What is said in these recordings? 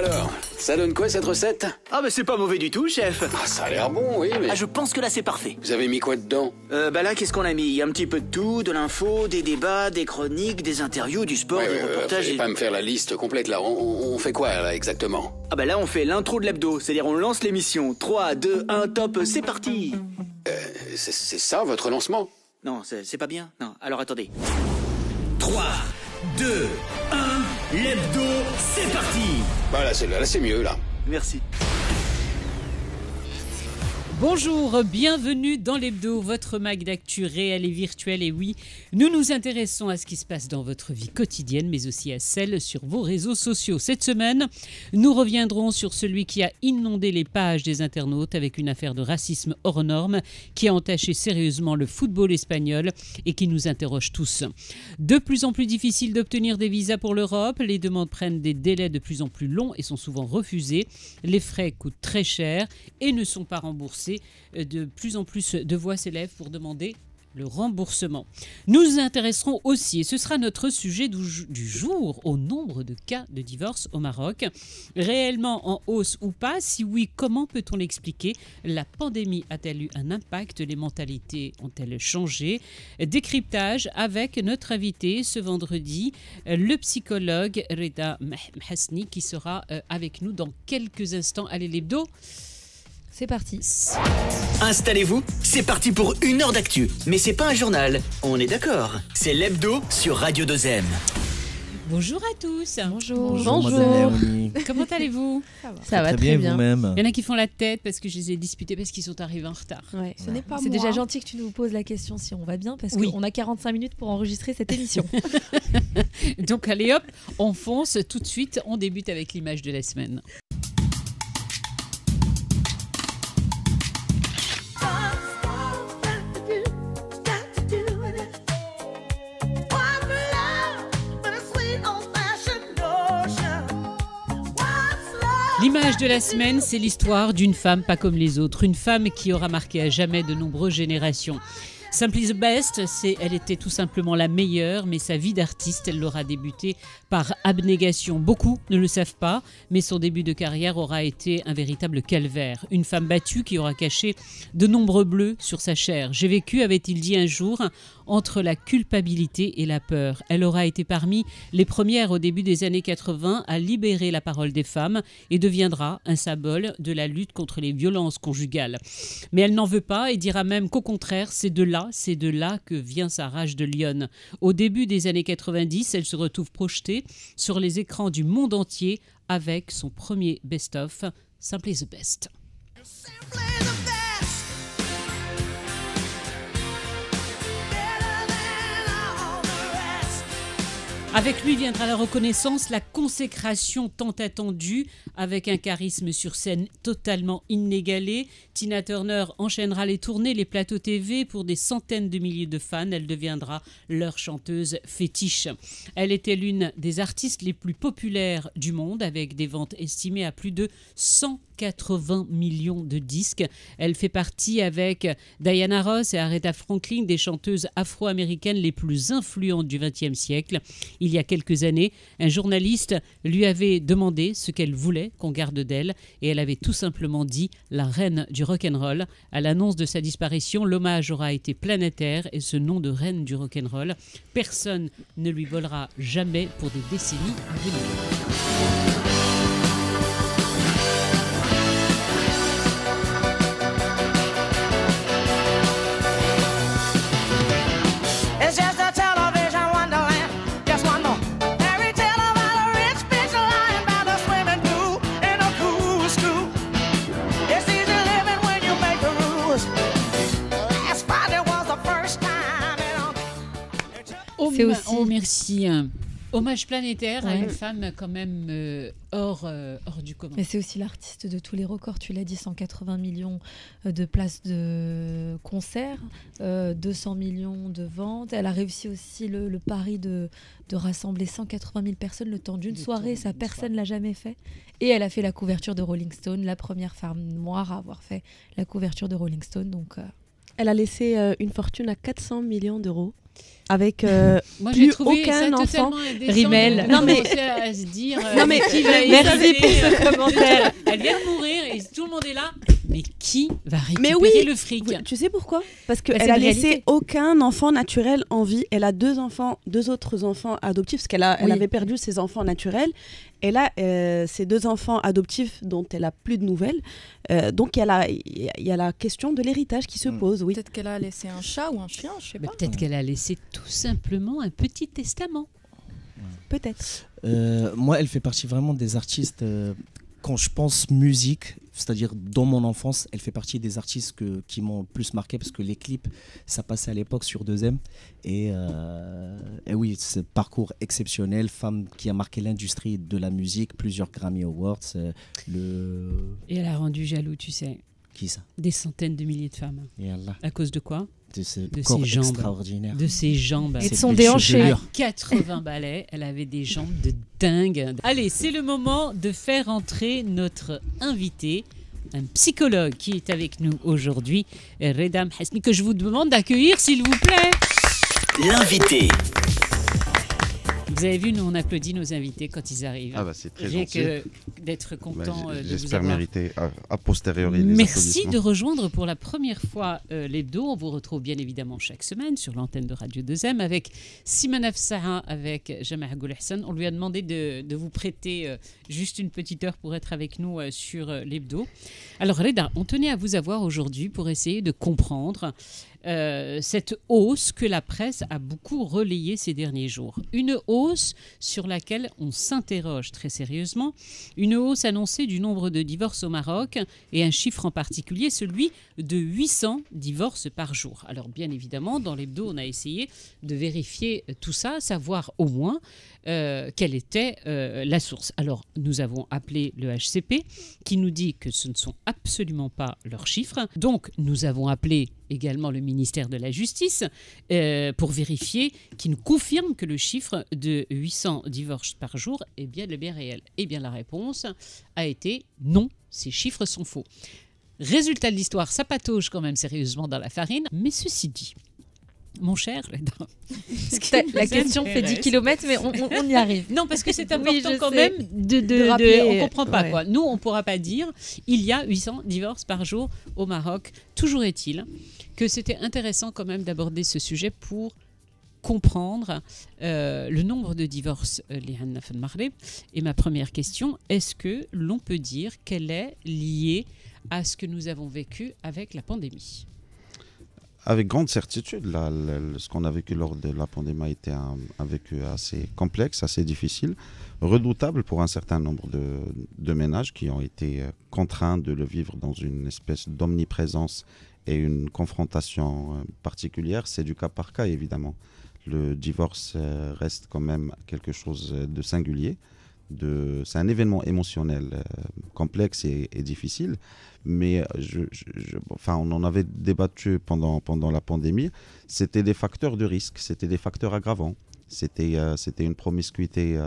alors, ça donne quoi cette recette? Ah bah c'est pas mauvais du tout, chef. Ah, ça a l'air bon, oui, mais... Ah, je pense que là c'est parfait. Vous avez mis quoi dedans? Bah là, qu'est-ce qu'on a mis? Il y a un petit peu de tout, de l'info, des débats, des chroniques, des interviews, du sport, des reportages... Fallait pas me faire la liste complète, là. On fait quoi, là, exactement? Ah bah là, on fait l'intro de l'hebdo, c'est-à-dire on lance l'émission. 3, 2, 1, top, c'est parti. C'est ça, votre lancement? Non, c'est pas bien. Non, alors attendez. 3, 2, 1, l'hebdo, c'est parti. Bah là, c'est mieux, là. Merci. Bonjour, bienvenue dans l'hebdo, votre mag d'actu réel et virtuel. Et oui, nous nous intéressons à ce qui se passe dans votre vie quotidienne, mais aussi à celle sur vos réseaux sociaux. Cette semaine, nous reviendrons sur celui qui a inondé les pages des internautes avec une affaire de racisme hors norme qui a entaché sérieusement le football espagnol et qui nous interroge tous. De plus en plus difficile d'obtenir des visas pour l'Europe, les demandes prennent des délais de plus en plus longs et sont souvent refusées. Les frais coûtent très cher et ne sont pas remboursés. De plus en plus de voix s'élèvent pour demander le remboursement. Nous nous intéresserons aussi, et ce sera notre sujet du jour, au nombre de cas de divorce au Maroc. Réellement en hausse ou pas? Si oui, comment peut-on l'expliquer? La pandémie a-t-elle eu un impact? Les mentalités ont-elles changé? Décryptage avec notre invité ce vendredi, le psychologue Reda Mhasni, qui sera avec nous dans quelques instants. Allez, l'hebdo, c'est parti. Installez-vous, c'est parti pour 1 heure d'actu. Mais c'est pas un journal, on est d'accord. C'est l'hebdo sur Radio 2M. Bonjour à tous. Bonjour. Comment allez-vous? Ça va très bien vous-même. Il y en a qui font la tête parce que je les ai disputés parce qu'ils sont arrivés en retard. Ouais. Ce n'est pas C'est moi. déjà gentil que tu nous poses la question si on va bien parce Oui. qu'on a 45 minutes pour enregistrer cette émission. Donc allez hop, on fonce tout de suite. On débute avec l'image de la semaine. L'image de la semaine, c'est l'histoire d'une femme pas comme les autres, une femme qui aura marqué à jamais de nombreuses générations. Simply the Best, elle était tout simplement la meilleure, mais sa vie d'artiste, elle l'aura débutée par abnégation. Beaucoup ne le savent pas, mais son début de carrière aura été un véritable calvaire. Une femme battue qui aura caché de nombreux bleus sur sa chair. J'ai vécu, avait-il dit un jour, entre la culpabilité et la peur. Elle aura été parmi les premières au début des années 80 à libérer la parole des femmes et deviendra un symbole de la lutte contre les violences conjugales. Mais elle n'en veut pas et dira même qu'au contraire, c'est de là que vient sa rage de lionne. Au début des années 90, elle se retrouve projetée sur les écrans du monde entier avec son premier best-of, Simply the Best. Avec lui viendra la reconnaissance, la consécration tant attendue, avec un charisme sur scène totalement inégalé. Tina Turner enchaînera les tournées, les plateaux TV pour des centaines de milliers de fans. Elle deviendra leur chanteuse fétiche. Elle était l'une des artistes les plus populaires du monde, avec des ventes estimées à plus de 180 millions de disques. Elle fait partie avec Diana Ross et Aretha Franklin des chanteuses afro-américaines les plus influentes du XXe siècle. Il y a quelques années, un journaliste lui avait demandé ce qu'elle voulait qu'on garde d'elle et elle avait tout simplement dit la reine du rock'n'roll. À l'annonce de sa disparition, l'hommage aura été planétaire et ce nom de reine du rock'n'roll, personne ne lui volera jamais pour des décennies à venir. C'est aussi... Oh, merci. Hommage planétaire à Ouais. une femme quand même hors du commun. Mais c'est aussi l'artiste de tous les records. Tu l'as dit, 180 millions de places de concert, 200 millions de ventes. Elle a réussi aussi le pari de rassembler 180 000 personnes le temps d'une soirée. Ça, personne ne l'a jamais fait. Et elle a fait la couverture de Rolling Stone, la première femme noire à avoir fait la couverture de Rolling Stone. Donc, Elle a laissé une fortune à 400 millions d'euros. avec Moi, j'ai plus trouvé aucun ça enfant. totalement indécent. Rimel. On Non, mais- commençait à se dire. Non, mais qui va merci pour hériter, ce commentaire. Elle vient de mourir et tout le monde est là. Mais qui va récupérer oui. le fric? Tu sais pourquoi? Parce Bah, qu'elle c'est a une laissé réalité. aucun enfant naturel en vie. Elle a deux autres enfants adoptifs, parce qu'elle Oui. avait perdu ses enfants naturels. Et là, ces deux enfants adoptifs dont elle a plus de nouvelles. Donc, il y a la question de l'héritage qui se pose, oui. Peut-être qu'elle a laissé un chat ou un chien, je sais Mais pas. peut-être qu'elle a laissé tout simplement un petit testament. Peut-être. Moi, elle fait partie vraiment des artistes. Quand je pense musique, c'est-à-dire dans mon enfance, elle fait partie des artistes qui m'ont le plus marqué parce que les clips, ça passait à l'époque sur 2M. Et oui, ce parcours exceptionnel, femme qui a marqué l'industrie de la musique, plusieurs Grammy Awards. Et elle a rendu jaloux, tu sais, Qui ça? des centaines de milliers de femmes. Et Allah, À cause de quoi? de ce De corps ses jambes. extraordinaire. De ses jambes. Et de Cette son belle déhanché. chevelure. À 80 balais, elle avait des jambes de dingue. Allez, c'est le moment de faire entrer notre invité, un psychologue qui est avec nous aujourd'hui, Reda Mhesni, que je vous demande d'accueillir, s'il vous plaît. L'invité. Vous avez vu, nous on applaudit nos invités quand ils arrivent. Ah bah c'est très Rien gentil. que d'être Bah, content de vous J'espère avoir. mériter a posteriori les Merci applaudissements. de rejoindre pour la première fois l'hebdo. On vous retrouve bien évidemment chaque semaine sur l'antenne de Radio 2M avec Simone Afsaha, avec Jamal Goul Hassan. On lui a demandé de vous prêter juste une petite heure pour être avec nous sur l'hebdo. Alors Reda, on tenait à vous avoir aujourd'hui pour essayer de comprendre cette hausse que la presse a beaucoup relayée ces derniers jours. Une hausse sur laquelle on s'interroge très sérieusement. Une hausse annoncée du nombre de divorces au Maroc et un chiffre en particulier, celui de 800 divorces par jour. Alors bien évidemment, dans l'hebdo, on a essayé de vérifier tout ça, savoir au moins quelle était la source. Alors nous avons appelé le HCP qui nous dit que ce ne sont absolument pas leurs chiffres. Donc nous avons appelé également le ministère de la Justice pour vérifier, qui nous confirme que le chiffre de 800 divorces par jour est bien réel. Eh bien la réponse a été non, ces chiffres sont faux. Résultat de l'histoire, ça patauge quand même sérieusement dans la farine. Mais ceci dit, mon cher, La question fait 10 km, mais on y arrive. non, parce que c'est important Oui, je quand sais. même De rappeler, on comprend pas ouais. quoi. Nous, on pourra pas dire il y a 800 divorces par jour au Maroc. Toujours est-il que c'était intéressant quand même d'aborder ce sujet pour comprendre le nombre de divorces les Hanna Fal Maghreb. Et ma première question, est-ce que l'on peut dire qu'elle est liée à ce que nous avons vécu avec la pandémie? Avec grande certitude, ce qu'on a vécu lors de la pandémie a été un vécu assez complexe, assez difficile, redoutable pour un certain nombre de ménages qui ont été contraints de le vivre dans une espèce d'omniprésence et une confrontation particulière. C'est du cas par cas, évidemment. Le divorce reste quand même quelque chose de singulier. C'est un événement émotionnel complexe et difficile, mais on en avait débattu pendant la pandémie. C'était des facteurs de risque, c'était des facteurs aggravants. C'était une promiscuité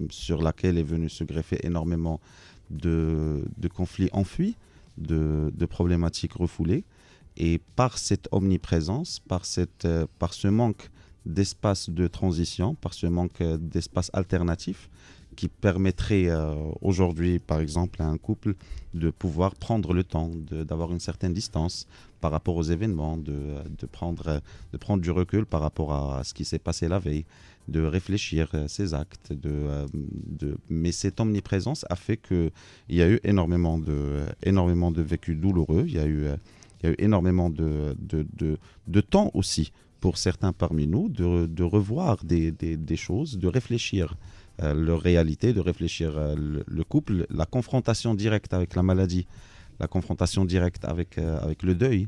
sur laquelle est venu se greffer énormément de conflits enfuis, de problématiques refoulées. Et par cette omniprésence, par ce manque d'espace de transition, par ce manque d'espace alternatif qui permettrait aujourd'hui, par exemple, à un couple de pouvoir prendre le temps, d'avoir une certaine distance par rapport aux événements, de prendre du recul par rapport à ce qui s'est passé la veille, de réfléchir ses actes. Mais cette omniprésence a fait qu'il y a eu énormément de vécus douloureux, il y a eu énormément de temps aussi pour certains parmi nous de revoir des choses, de réfléchir leur réalité, de réfléchir le couple, la confrontation directe avec la maladie, la confrontation directe avec le deuil.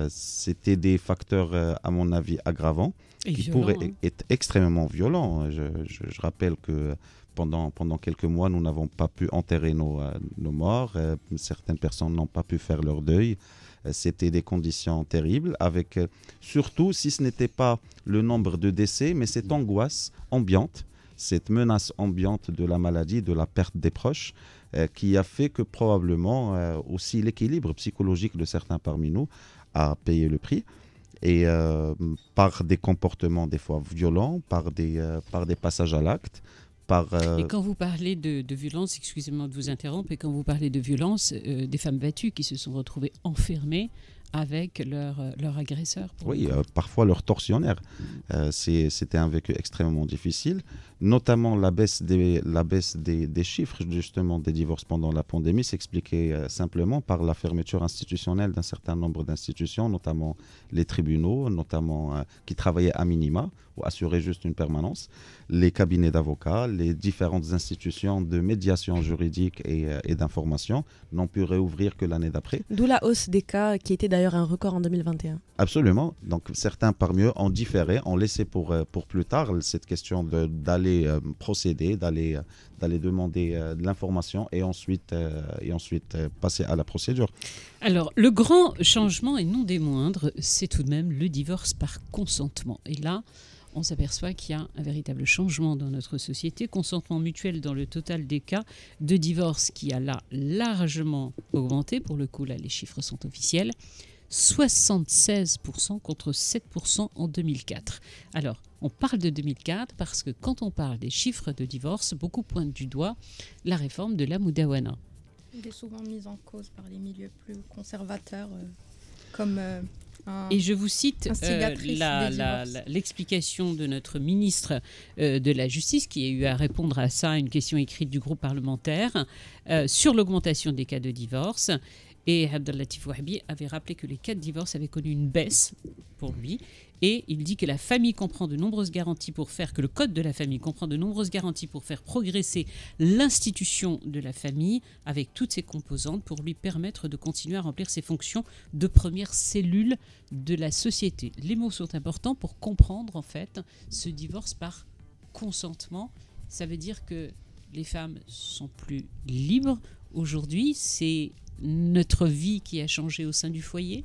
C'était des facteurs, à mon avis, aggravants qui pourraient être extrêmement violents. Je rappelle que pendant quelques mois, nous n'avons pas pu enterrer nos morts. Certaines personnes n'ont pas pu faire leur deuil. C'était des conditions terribles, avec surtout, si ce n'était pas le nombre de décès, mais cette angoisse ambiante, cette menace ambiante de la maladie, de la perte des proches, qui a fait que probablement aussi l'équilibre psychologique de certains parmi nous a payé le prix. Et par des comportements des fois violents, par des passages à l'acte, Et quand vous parlez de violence, excusez-moi de vous interrompre, et quand vous parlez de violence, des femmes battues qui se sont retrouvées enfermées avec leur agresseur. Oui, parfois leur tortionnaire. C'était un vécu extrêmement difficile, notamment la baisse des chiffres justement des divorces pendant la pandémie s'expliquait simplement par la fermeture institutionnelle d'un certain nombre d'institutions, notamment les tribunaux, qui travaillaient à minima ou assuraient juste une permanence, les cabinets d'avocats, les différentes institutions de médiation juridique et d'information n'ont pu réouvrir que l'année d'après. D'où la hausse des cas qui était d'ailleurs un record en 2021. Absolument. Donc certains parmi eux ont différé, ont laissé pour plus tard cette question d'aller procéder, d'aller demander de l'information et ensuite passer à la procédure. Alors, le grand changement, et non des moindres, c'est tout de même le divorce par consentement. Et là, on s'aperçoit qu'il y a un véritable changement dans notre société. Consentement mutuel dans le total des cas de divorce qui a là largement augmenté. Pour le coup, là, les chiffres sont officiels. 76% contre 7% en 2004. Alors, on parle de 2004 parce que quand on parle des chiffres de divorce, beaucoup pointent du doigt la réforme de la Moudawana. Il est souvent mis en cause par les milieux plus conservateurs comme et je vous cite l'explication de notre ministre de la Justice qui a eu à répondre à ça, une question écrite du groupe parlementaire, sur l'augmentation des cas de divorce. Et Abdellatif Wahbi avait rappelé que les cas de divorce avaient connu une baisse pour lui. Et il dit que la famille comprend de nombreuses garanties que le code de la famille comprend de nombreuses garanties pour faire progresser l'institution de la famille avec toutes ses composantes pour lui permettre de continuer à remplir ses fonctions de première cellule de la société. Les mots sont importants pour comprendre en fait ce divorce par consentement. Ça veut dire que les femmes sont plus libres aujourd'hui. C'est notre vie qui a changé au sein du foyer?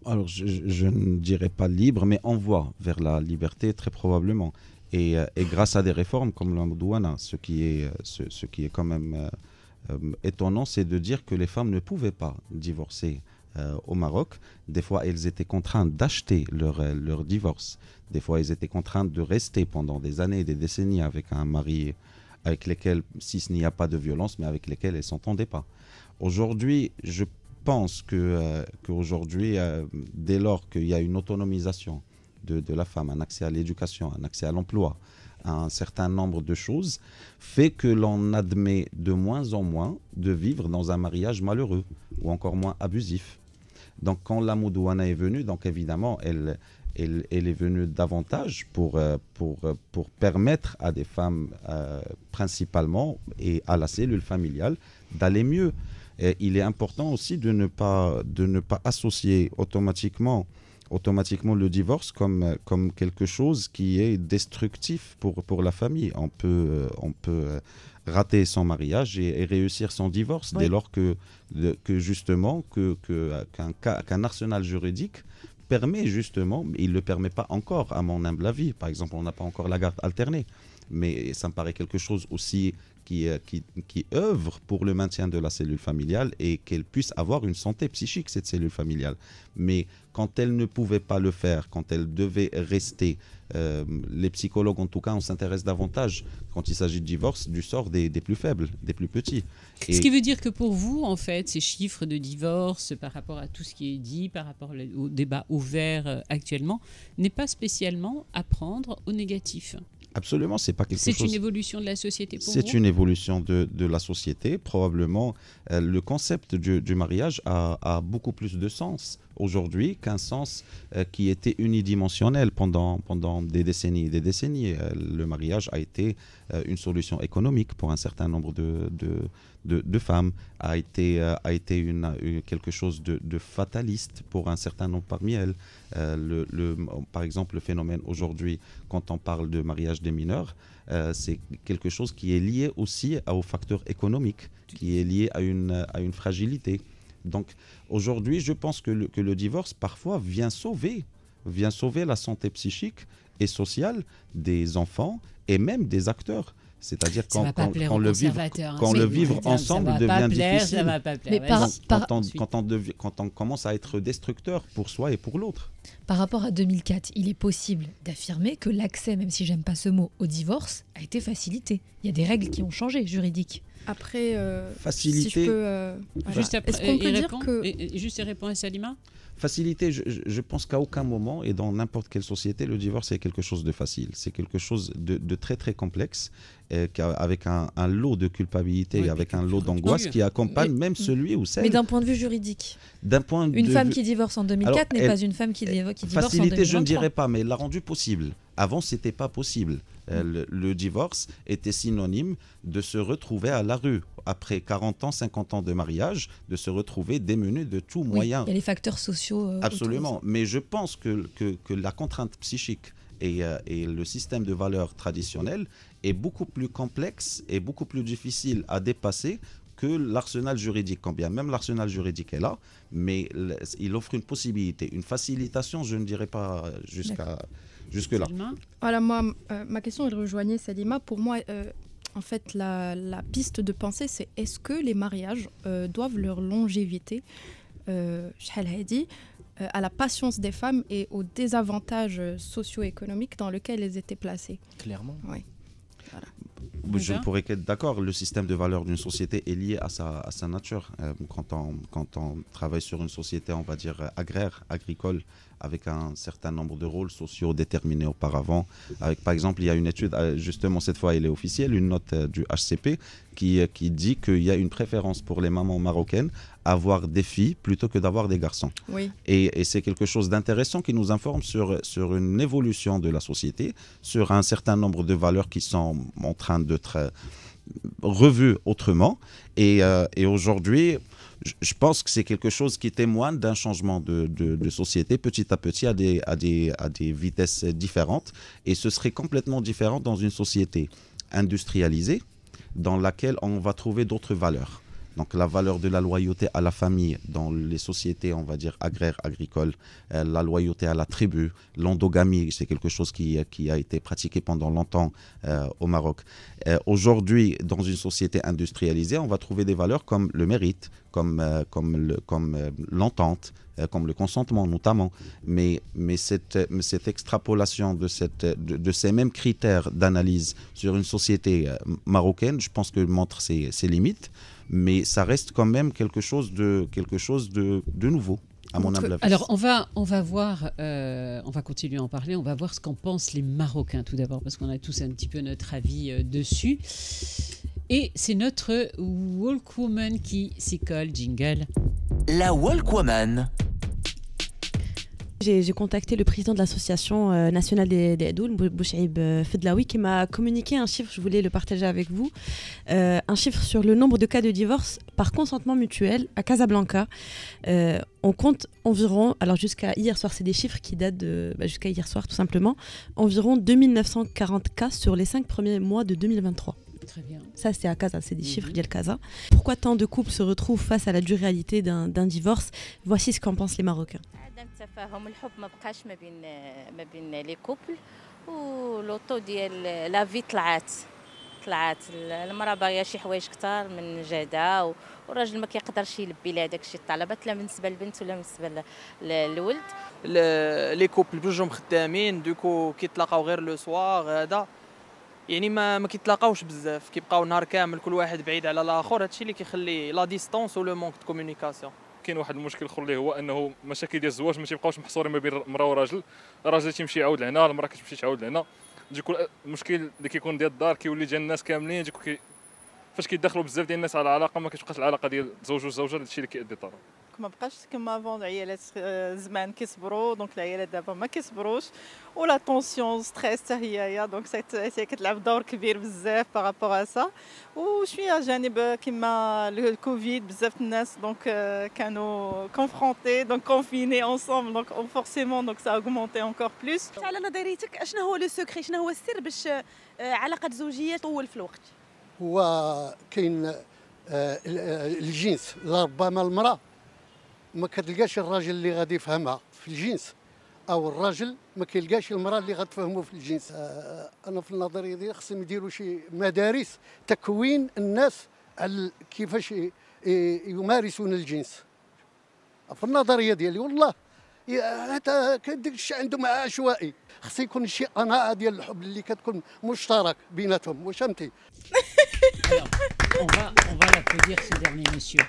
Alors, je ne dirais pas libre, mais on voit vers la liberté très probablement. Et grâce à des réformes comme la Moudawana, ce qui est quand même étonnant, c'est de dire que les femmes ne pouvaient pas divorcer au Maroc. Des fois, elles étaient contraintes d'acheter leur divorce. Des fois, elles étaient contraintes de rester pendant des années et des décennies avec un mari avec lesquels, si ce n'y a pas de violence, mais avec lesquels elles ne s'entendaient pas. Aujourd'hui, je pense qu'aujourd'hui, dès lors qu'il y a une autonomisation de la femme, un accès à l'éducation, un accès à l'emploi, un certain nombre de choses, fait que l'on admet de moins en moins de vivre dans un mariage malheureux ou encore moins abusif. Donc quand la Moudawana est venue, donc évidemment, elle est venue davantage pour permettre à des femmes principalement et à la cellule familiale d'aller mieux. Et il est important aussi de ne pas associer automatiquement le divorce comme quelque chose qui est destructif pour la famille. On peut rater son mariage et réussir son divorce dès lors qu'un arsenal juridique permet justement, mais il ne le permet pas encore à mon humble avis. Par exemple, on n'a pas encore la garde alternée, mais ça me paraît quelque chose aussi qui œuvre pour le maintien de la cellule familiale et qu'elle puisse avoir une santé psychique, cette cellule familiale. Mais quand elle ne pouvait pas le faire, quand elle devait rester, les psychologues en tout cas, on s'intéresse davantage, quand il s'agit de divorce, du sort des plus faibles, des plus petits. Ce qui veut dire que pour vous, en fait, ces chiffres de divorce par rapport à tout ce qui est dit, par rapport au débat ouvert actuellement, n'est pas spécialement à prendre au négatif. Absolument, c'est pas quelque chose. C'est une évolution de la société pour vous ? C'est une évolution de la société. Probablement, le concept du mariage a beaucoup plus de sens aujourd'hui qu'un sens qui était unidimensionnel pendant des décennies et des décennies. Le mariage a été une solution économique pour un certain nombre de femmes, a été quelque chose de fataliste pour un certain nombre parmi elles. Par exemple, le phénomène aujourd'hui, quand on parle de mariage des mineurs, c'est quelque chose qui est lié aussi au facteur économique, qui est lié à une fragilité. Donc aujourd'hui, je pense que le divorce parfois vient sauver la santé psychique et sociale des enfants et même des acteurs. C'est-à-dire quand le vivre ensemble devient difficile. Mais quand on commence à être destructeur pour soi et pour l'autre. Par rapport à 2004, il est possible d'affirmer que l'accès, même si j'aime pas ce mot, au divorce a été facilité. Il y a des règles qui ont changé, juridiques. Après, Facilité. si je peux, Juste après, est-ce qu'on peut dire répond, que... juste répond à Salima. Facilité, je pense qu'à aucun moment, et dans n'importe quelle société, le divorce est quelque chose de facile. C'est quelque chose de très très complexe, avec un lot de culpabilité, Oui, avec un lot d'angoisse qui accompagne même celui ou celle. Mais d'un point de vue juridique, D'un point une de femme vue- qui divorce en 2004 n'est pas une femme qui divorce en 2023. Facilité, je ne dirais pas, mais elle l'a rendu possible. Avant, c'était pas possible. Le divorce était synonyme de se retrouver à la rue. Après 40 ans, 50 ans de mariage, de se retrouver démuni de tout Oui, moyen. il y a les facteurs sociaux. Absolument. Mais je pense que la contrainte psychique et le système de valeurs traditionnel est beaucoup plus complexe et beaucoup plus difficile à dépasser que l'arsenal juridique. Quand bien même l'arsenal juridique est là, mais il offre une possibilité, une facilitation, je ne dirais pas jusque-là. Voilà, moi, ma question, elle rejoignait Salima. Pour moi, en fait, la piste de pensée, c'est est-ce que les mariages doivent leur longévité à la patience des femmes et aux désavantages socio-économiques dans lesquels elles étaient placées. Clairement. Oui. Je ne pourrais qu'être d'accord. Le système de valeurs d'une société est lié à sa nature. Quand on travaille sur une société, on va dire agraire, agricole, avec un certain nombre de rôles sociaux déterminés auparavant. Par exemple, il y a une étude, justement cette fois elle est officielle, une note du HCP qui dit qu'il y a une préférence pour les mamans marocaines à avoir des filles plutôt que d'avoir des garçons. Oui. Et c'est quelque chose d'intéressant qui nous informe sur une évolution de la société, sur un certain nombre de valeurs qui sont en train d'être revues autrement. Et aujourd'hui, je pense que c'est quelque chose qui témoigne d'un changement de société petit à petit à des vitesses différentes. Et ce serait complètement différent dans une société industrialisée dans laquelle on va trouver d'autres valeurs. Donc la valeur de la loyauté à la famille dans les sociétés, on va dire, agraires, agricoles, la loyauté à la tribu, l'endogamie, c'est quelque chose qui a été pratiqué pendant longtemps au Maroc. Aujourd'hui, dans une société industrialisée, on va trouver des valeurs comme le mérite, comme l'entente, comme le consentement notamment. Mais cette extrapolation de ces mêmes critères d'analyse sur une société marocaine, je pense que montre ses limites. Mais ça reste quand même quelque chose de nouveau, à mon humble avis. Alors, on va voir, on va continuer à en parler, on va voir ce qu'en pensent les Marocains tout d'abord, parce qu'on a tous un petit peu notre avis dessus. Et c'est notre Walkwoman qui s'y colle, jingle. La Walkwoman. J'ai contacté le président de l'association nationale des Adoul, Bouchaïb Fedlaoui, qui m'a communiqué un chiffre, je voulais le partager avec vous, un chiffre sur le nombre de cas de divorce par consentement mutuel à Casablanca. On compte environ, alors jusqu'à hier soir, c'est des chiffres qui datent jusqu'à hier soir tout simplement, environ 2940 cas sur les 5 premiers mois de 2023. Très bien. Ça, c'est à Casa, c'est des chiffres d'El Casa. Pourquoi tant de couples se retrouvent face à la dure réalité d'un divorce? Voici ce qu'en pensent les Marocains. عدم التفاهم الحب ما بقاش ما بين لي كوبل ولوطو ديال لافي طلعت المراه باغيه شي حوايج كثار من جهدها والراجل ما كيقدرش يلبي لها داك الشيء الطلبات لا بالنسبه للبنت ولا بالنسبه للولد لي كوبل بجوجهم خدامين دوكو كيتلاقاو غير لو سوار هذا يعني ما كيتلاقاوش بزاف كيبقاو نهار كامل كل واحد بعيد على الاخر هادشي اللي كيخلي لا ديستانس و لو مونك دو كومونيكاسيون. كاين واحد المشكل اخر اللي هو انه مشاكل ديال الزواج ما تيبقاوش محصورين ما بين المراه والراجل. الراجل تيمشي يعاود لهنا المراه كتمشي تعاود لهنا ديكو المشكل اللي كيكون ديال الدار كيولي ديال الناس كاملين ديكو فاش كيدخلوا بزاف ديال الناس على العلاقه ما كتبقاش العلاقه ديال الزوج والزوجه هادشي اللي كيؤدي الطلاق. ما بقاش كما افون العيالات زمان كيصبروا دونك العيالات دابا ما كيصبروش ولا طونسيون ستريس حتى هي دونك سي كتلعب دور كبير بزاف بارابور ا سا وشويه جانب كما الكوفيد بزاف الناس دونك كانوا كونفرونتي دونك كونفيني انصومبل دونك فورسيمون دونك سا اوغمونتي انكور بلوس. على نظريتك اشنو هو لو سكري شنو هو السر باش علاقه زوجيه طول في الوقت؟ هو كاين الجنس لربما المراه ما كتلقاش الراجل اللي غادي يفهمها في الجنس او الراجل ما كيلقاش المراه اللي غتفهمه في الجنس. انا في النظريه ديالي خصهم يديروا شي مدارس تكوين الناس على كيفاش يمارسون الجنس. في النظريه ديالي والله هذا داك الشيء عندهم عشوائي خص يكون شي قناعه ديال الحب اللي كتكون مشترك بيناتهم واش فهمتي On va l'applaudir, ce dernier monsieur.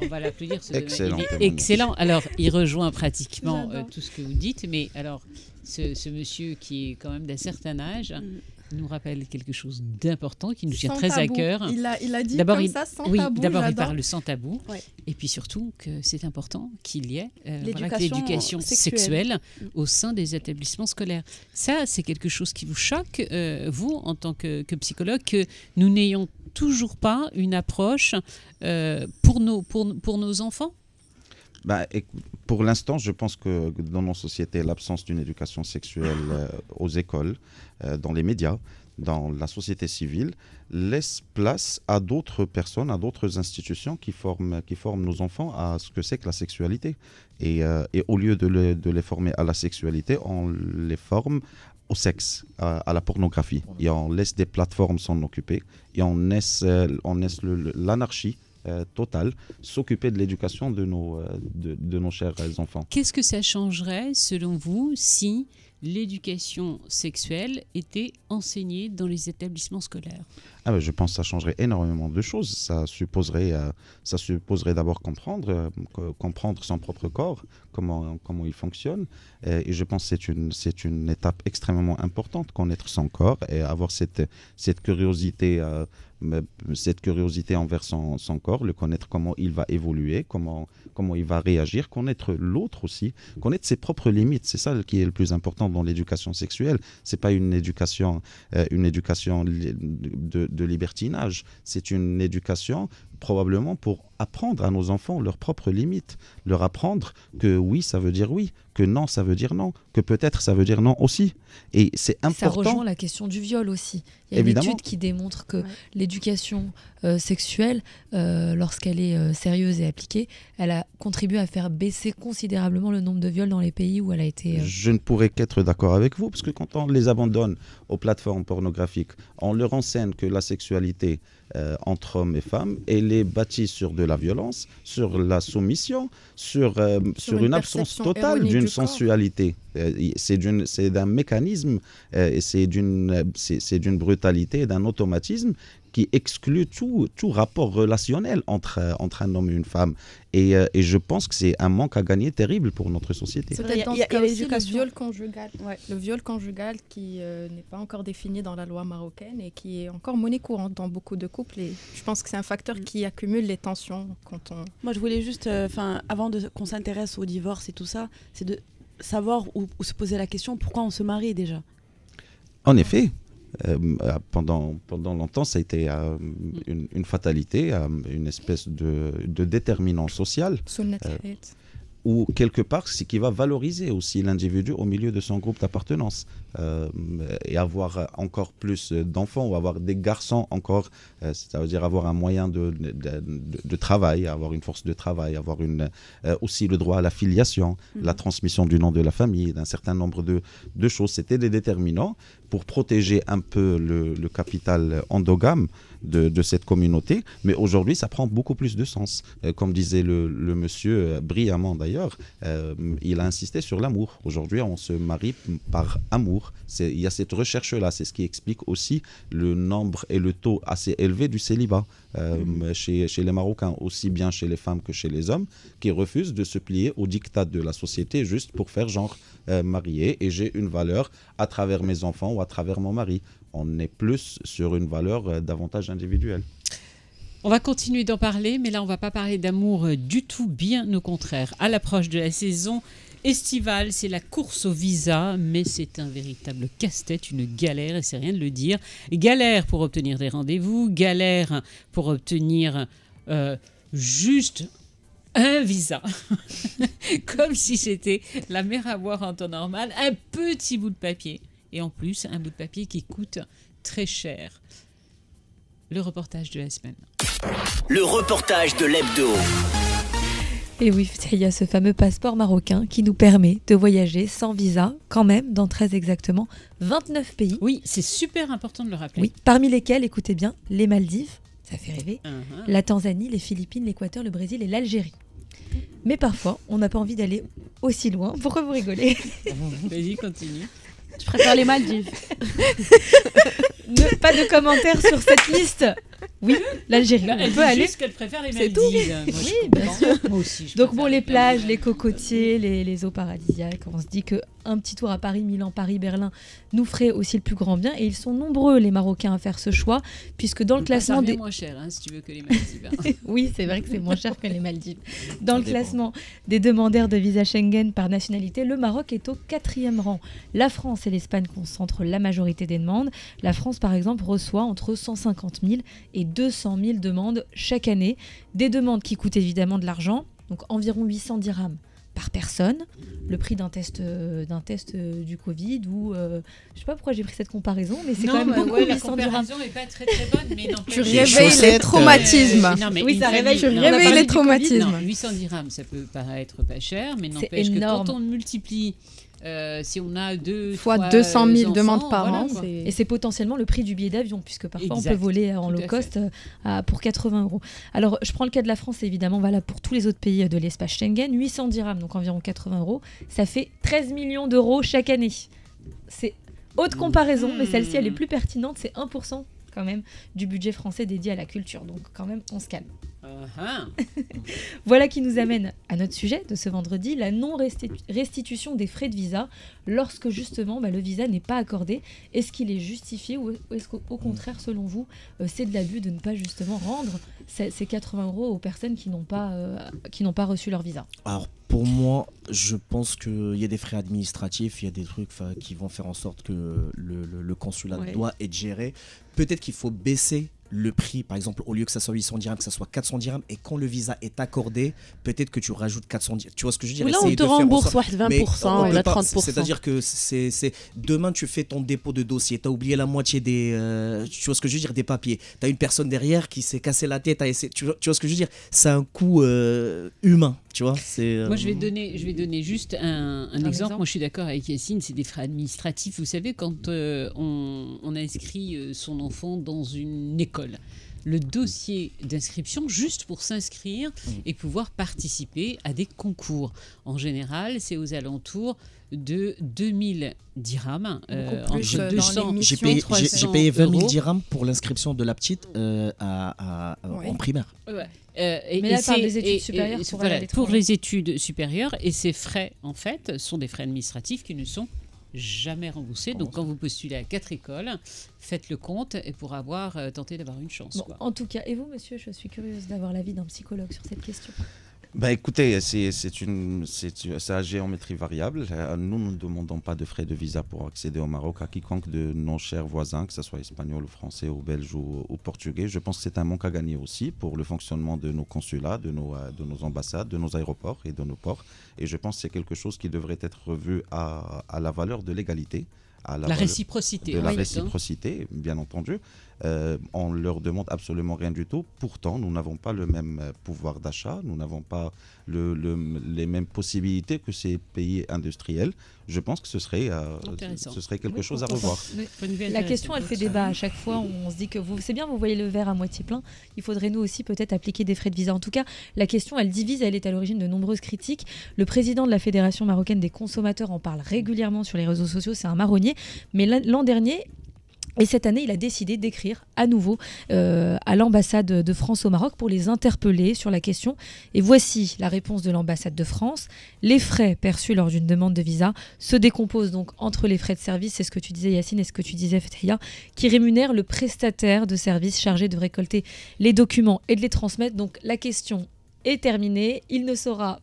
On va l'applaudir. Excellent. Il est excellent. Alors, il rejoint pratiquement J'adore. tout ce que vous dites. Mais alors, ce monsieur qui est quand même d'un certain âge nous rappelle quelque chose d'important qui nous tient Sans très à tabou. cœur. Il a dit D'abord, comme ça, sans oui, tabou, d'abord, il j'adore. parle sans tabou. Ouais. Et puis surtout que c'est important qu'il y ait L'éducation l'éducation sexuelle. sexuelle au sein des établissements scolaires. Ça, c'est quelque chose qui vous choque, vous, en tant que psychologue, que nous n'ayons toujours pas une approche pour nos enfants? Pour l'instant, je pense que dans nos sociétés, l'absence d'une éducation sexuelle aux écoles, dans les médias, dans la société civile, laisse place à d'autres personnes, à d'autres institutions qui forment nos enfants à ce que c'est que la sexualité. Et au lieu de les former à la sexualité, on les forme au sexe, à la pornographie. Et on laisse des plateformes s'en occuper. Et on laisse l'anarchie totale s'occuper de l'éducation de nos chers enfants. Qu'est-ce que ça changerait, selon vous, si l'éducation sexuelle était enseignée dans les établissements scolaires? Je pense que ça changerait énormément de choses. Ça supposerait d'abord comprendre son propre corps, comment il fonctionne. Et je pense que c'est une étape extrêmement importante, connaître son corps et avoir cette curiosité envers son corps, le connaître comment il va évoluer, comment il va réagir, connaître l'autre aussi, connaître ses propres limites. C'est ça qui est le plus important dans l'éducation sexuelle. C'est pas une éducation de libertinage. C'est une éducation probablement pour apprendre à nos enfants leurs propres limites, leur apprendre que oui, ça veut dire oui, que non, ça veut dire non, que peut-être ça veut dire non aussi. Et c'est important. Ça rejoint la question du viol aussi. Il y a Évidemment. une étude qui démontre que l'éducation sexuelle, lorsqu'elle est sérieuse et appliquée, elle a contribué à faire baisser considérablement le nombre de viols dans les pays où elle a été... Je ne pourrais qu'être d'accord avec vous, parce que quand on les abandonne aux plateformes pornographiques, on leur enseigne que la sexualité entre hommes et femmes, elle est bâtie sur de la violence, sur la soumission, sur une absence totale d'une sensualité. C'est d'un mécanisme, et c'est d'une brutalité, d'un automatisme qui exclut tout rapport relationnel entre un homme et une femme. Et je pense que c'est un manque à gagner terrible pour notre société. C'est peut-être dans ce cas aussi le viol conjugal. Le viol conjugal qui n'est pas encore défini dans la loi marocaine et qui est encore monnaie courante dans beaucoup de couples. Et je pense que c'est un facteur qui accumule les tensions quand on... Moi, je voulais juste, avant qu'on s'intéresse au divorce et tout ça, c'est de savoir ou se poser la question pourquoi on se marie déjà. En effet. Pendant longtemps, ça a été une fatalité, une espèce de déterminant social. Ou quelque part, c'est qui va valoriser aussi l'individu au milieu de son groupe d'appartenance. Et avoir encore plus d'enfants ou avoir des garçons encore, ça veut dire avoir un moyen de travail, avoir une force de travail, avoir aussi le droit à la filiation, la transmission du nom de la famille, d'un certain nombre de choses. C'était des déterminants pour protéger un peu le capital endogame de cette communauté. Mais aujourd'hui, ça prend beaucoup plus de sens. Comme disait le monsieur brillamment d'ailleurs, il a insisté sur l'amour. Aujourd'hui, on se marie par amour. Il y a cette recherche-là. C'est ce qui explique aussi le nombre et le taux assez élevé du célibat chez les Marocains, aussi bien chez les femmes que chez les hommes, qui refusent de se plier au diktat de la société juste pour faire genre marié et j'ai une valeur à travers mes enfants ou à travers mon mari. On est plus sur une valeur davantage individuelle. On va continuer d'en parler, mais là on va pas parler d'amour du tout, bien au contraire. À l'approche de la saison estivale, c'est la course au visa, mais c'est un véritable casse-tête, une galère, et c'est rien de le dire. Galère pour obtenir des rendez-vous, galère pour obtenir juste un visa, comme si c'était la mer à boire en temps normal, un petit bout de papier, et en plus un bout de papier qui coûte très cher. Le reportage de la semaine. Le reportage de l'hebdo. Et oui, il y a ce fameux passeport marocain qui nous permet de voyager sans visa, quand même, dans très exactement 29 pays. Oui, c'est super important de le rappeler. Oui, parmi lesquels, écoutez bien, les Maldives, ça fait rêver, la Tanzanie, les Philippines, l'Équateur, le Brésil et l'Algérie. Mais parfois, on n'a pas envie d'aller aussi loin. Pourquoi vous rigolez? Vas-y, continue. Je préfère les Maldives. Pas de commentaires sur cette liste. Oui, l'Algérie, Elle on dit peut aller. juste qu'elle préfère les C'est Maldives. tout. Moi, Oui, je bien comprends. sûr. Moi aussi. Donc bon, les plages, les cocotiers, les eaux paradisiaques, on se dit qu'un petit tour à Paris, Milan, Paris, Berlin nous ferait aussi le plus grand bien. Et ils sont nombreux, les Marocains, à faire ce choix, puisque dans le classement des... des... moins cher, hein, si tu veux, que les Maldives. Hein. Oui, c'est vrai que c'est moins cher que les Maldives. Dans le classement des demandeurs de visa Schengen par nationalité, le Maroc est au 4e rang. La France et l'Espagne concentrent la majorité des demandes. La France, par exemple, reçoit entre 150 000 et 200 000 demandes chaque année. Des demandes qui coûtent évidemment de l'argent, donc environ 800 dirhams par personne, le prix d'un test du Covid, ou je sais pas pourquoi j'ai pris cette comparaison, mais c'est quand même beaucoup, 800 dirhams. La comparaison n'est pas très très bonne, mais tu réveilles les traumatismes. Oui, ça réveille. Tu réveilles les traumatismes. 800 dirhams, ça peut paraître pas cher, mais n'empêche que quand on multiplie, si on a fois 200 000 demandes par an, et c'est potentiellement le prix du billet d'avion, puisque parfois on peut voler en low cost pour 80 €. Alors, je prends le cas de la France, c'est évidemment valable pour tous les autres pays de l'espace Schengen. 800 dirhams, donc environ 80 €, ça fait 13 millions d'euros chaque année. C'est haute comparaison, mais celle-ci, elle est plus pertinente, c'est 1% quand même du budget français dédié à la culture. Donc quand même, on se calme. Voilà qui nous amène à notre sujet de ce vendredi, la non-restitution des frais de visa lorsque justement le visa n'est pas accordé. Est-ce qu'il est justifié ou est-ce qu'au contraire, selon vous, c'est de l'abus de ne pas justement rendre ces 80 € aux personnes qui n'ont pas reçu leur visa? Alors pour moi, je pense qu'il y a des frais administratifs, il y a des trucs qui vont faire en sorte que le consulat doit être géré. Peut-être qu'il faut baisser le prix, par exemple, au lieu que ça soit 800 dirhams, que ça soit 400 dirhams, et quand le visa est accordé, peut-être que tu rajoutes 400 dirhams. Tu vois ce que je veux dire? Là, on te rembourse 20%, ou 30%. C'est-à-dire que demain, tu fais ton dépôt de dossier, tu as oublié la moitié des... tu vois ce que je veux dire? Des papiers. Tu as une personne derrière qui s'est cassé la tête à essayer... Tu vois ce que je veux dire? C'est un coût humain. Tu vois, moi, je vais donner juste un exemple. Moi, je suis d'accord avec Yacine, c'est des frais administratifs. Vous savez, quand on inscrit son enfant dans une école, le dossier d'inscription, juste pour s'inscrire et pouvoir participer à des concours. En général, c'est aux alentours de 2000 dirhams. Entre 200 j'ai payé 20 000 dirhams pour l'inscription de la petite en primaire. Ouais. Mais là, par les études supérieures pour les études supérieures, et ces frais, en fait, sont des frais administratifs qui ne sont jamais remboursés. Donc, quand vous postulez à 4 écoles, faites le compte et pour tenter d'avoir une chance. Bon, en tout cas, et vous, monsieur, je suis curieuse d'avoir l'avis d'un psychologue sur cette question. Bah écoutez, c'est à géométrie variable. Nous ne demandons pas de frais de visa pour accéder au Maroc à quiconque de nos chers voisins, que ce soit espagnol ou français ou belge ou portugais. Je pense que c'est un manque à gagner aussi pour le fonctionnement de nos consulats, de nos ambassades, de nos aéroports et de nos ports. Et je pense que c'est quelque chose qui devrait être revu à la valeur de l'égalité. La réciprocité. De la réciprocité, bien entendu. On ne leur demande absolument rien du tout. Pourtant, nous n'avons pas le même pouvoir d'achat, nous n'avons pas les mêmes possibilités que ces pays industriels. Je pense que ce serait quelque chose à revoir. La question, elle fait débat à chaque fois. On se dit que c'est bien, vous voyez le verre à moitié plein. Il faudrait nous aussi peut-être appliquer des frais de visa. En tout cas, la question, elle divise, elle est à l'origine de nombreuses critiques. Le président de la Fédération marocaine des consommateurs en parle régulièrement sur les réseaux sociaux. C'est un marronnier. Mais l'an dernier... Et cette année, il a décidé d'écrire à nouveau à l'ambassade de France au Maroc pour les interpeller sur la question. Et voici la réponse de l'ambassade de France. Les frais perçus lors d'une demande de visa se décomposent donc entre les frais de service, c'est ce que tu disais Yacine et ce que tu disais Fethia, qui rémunèrent le prestataire de service chargé de récolter les documents et de les transmettre. Donc la question est terminée. Il ne sera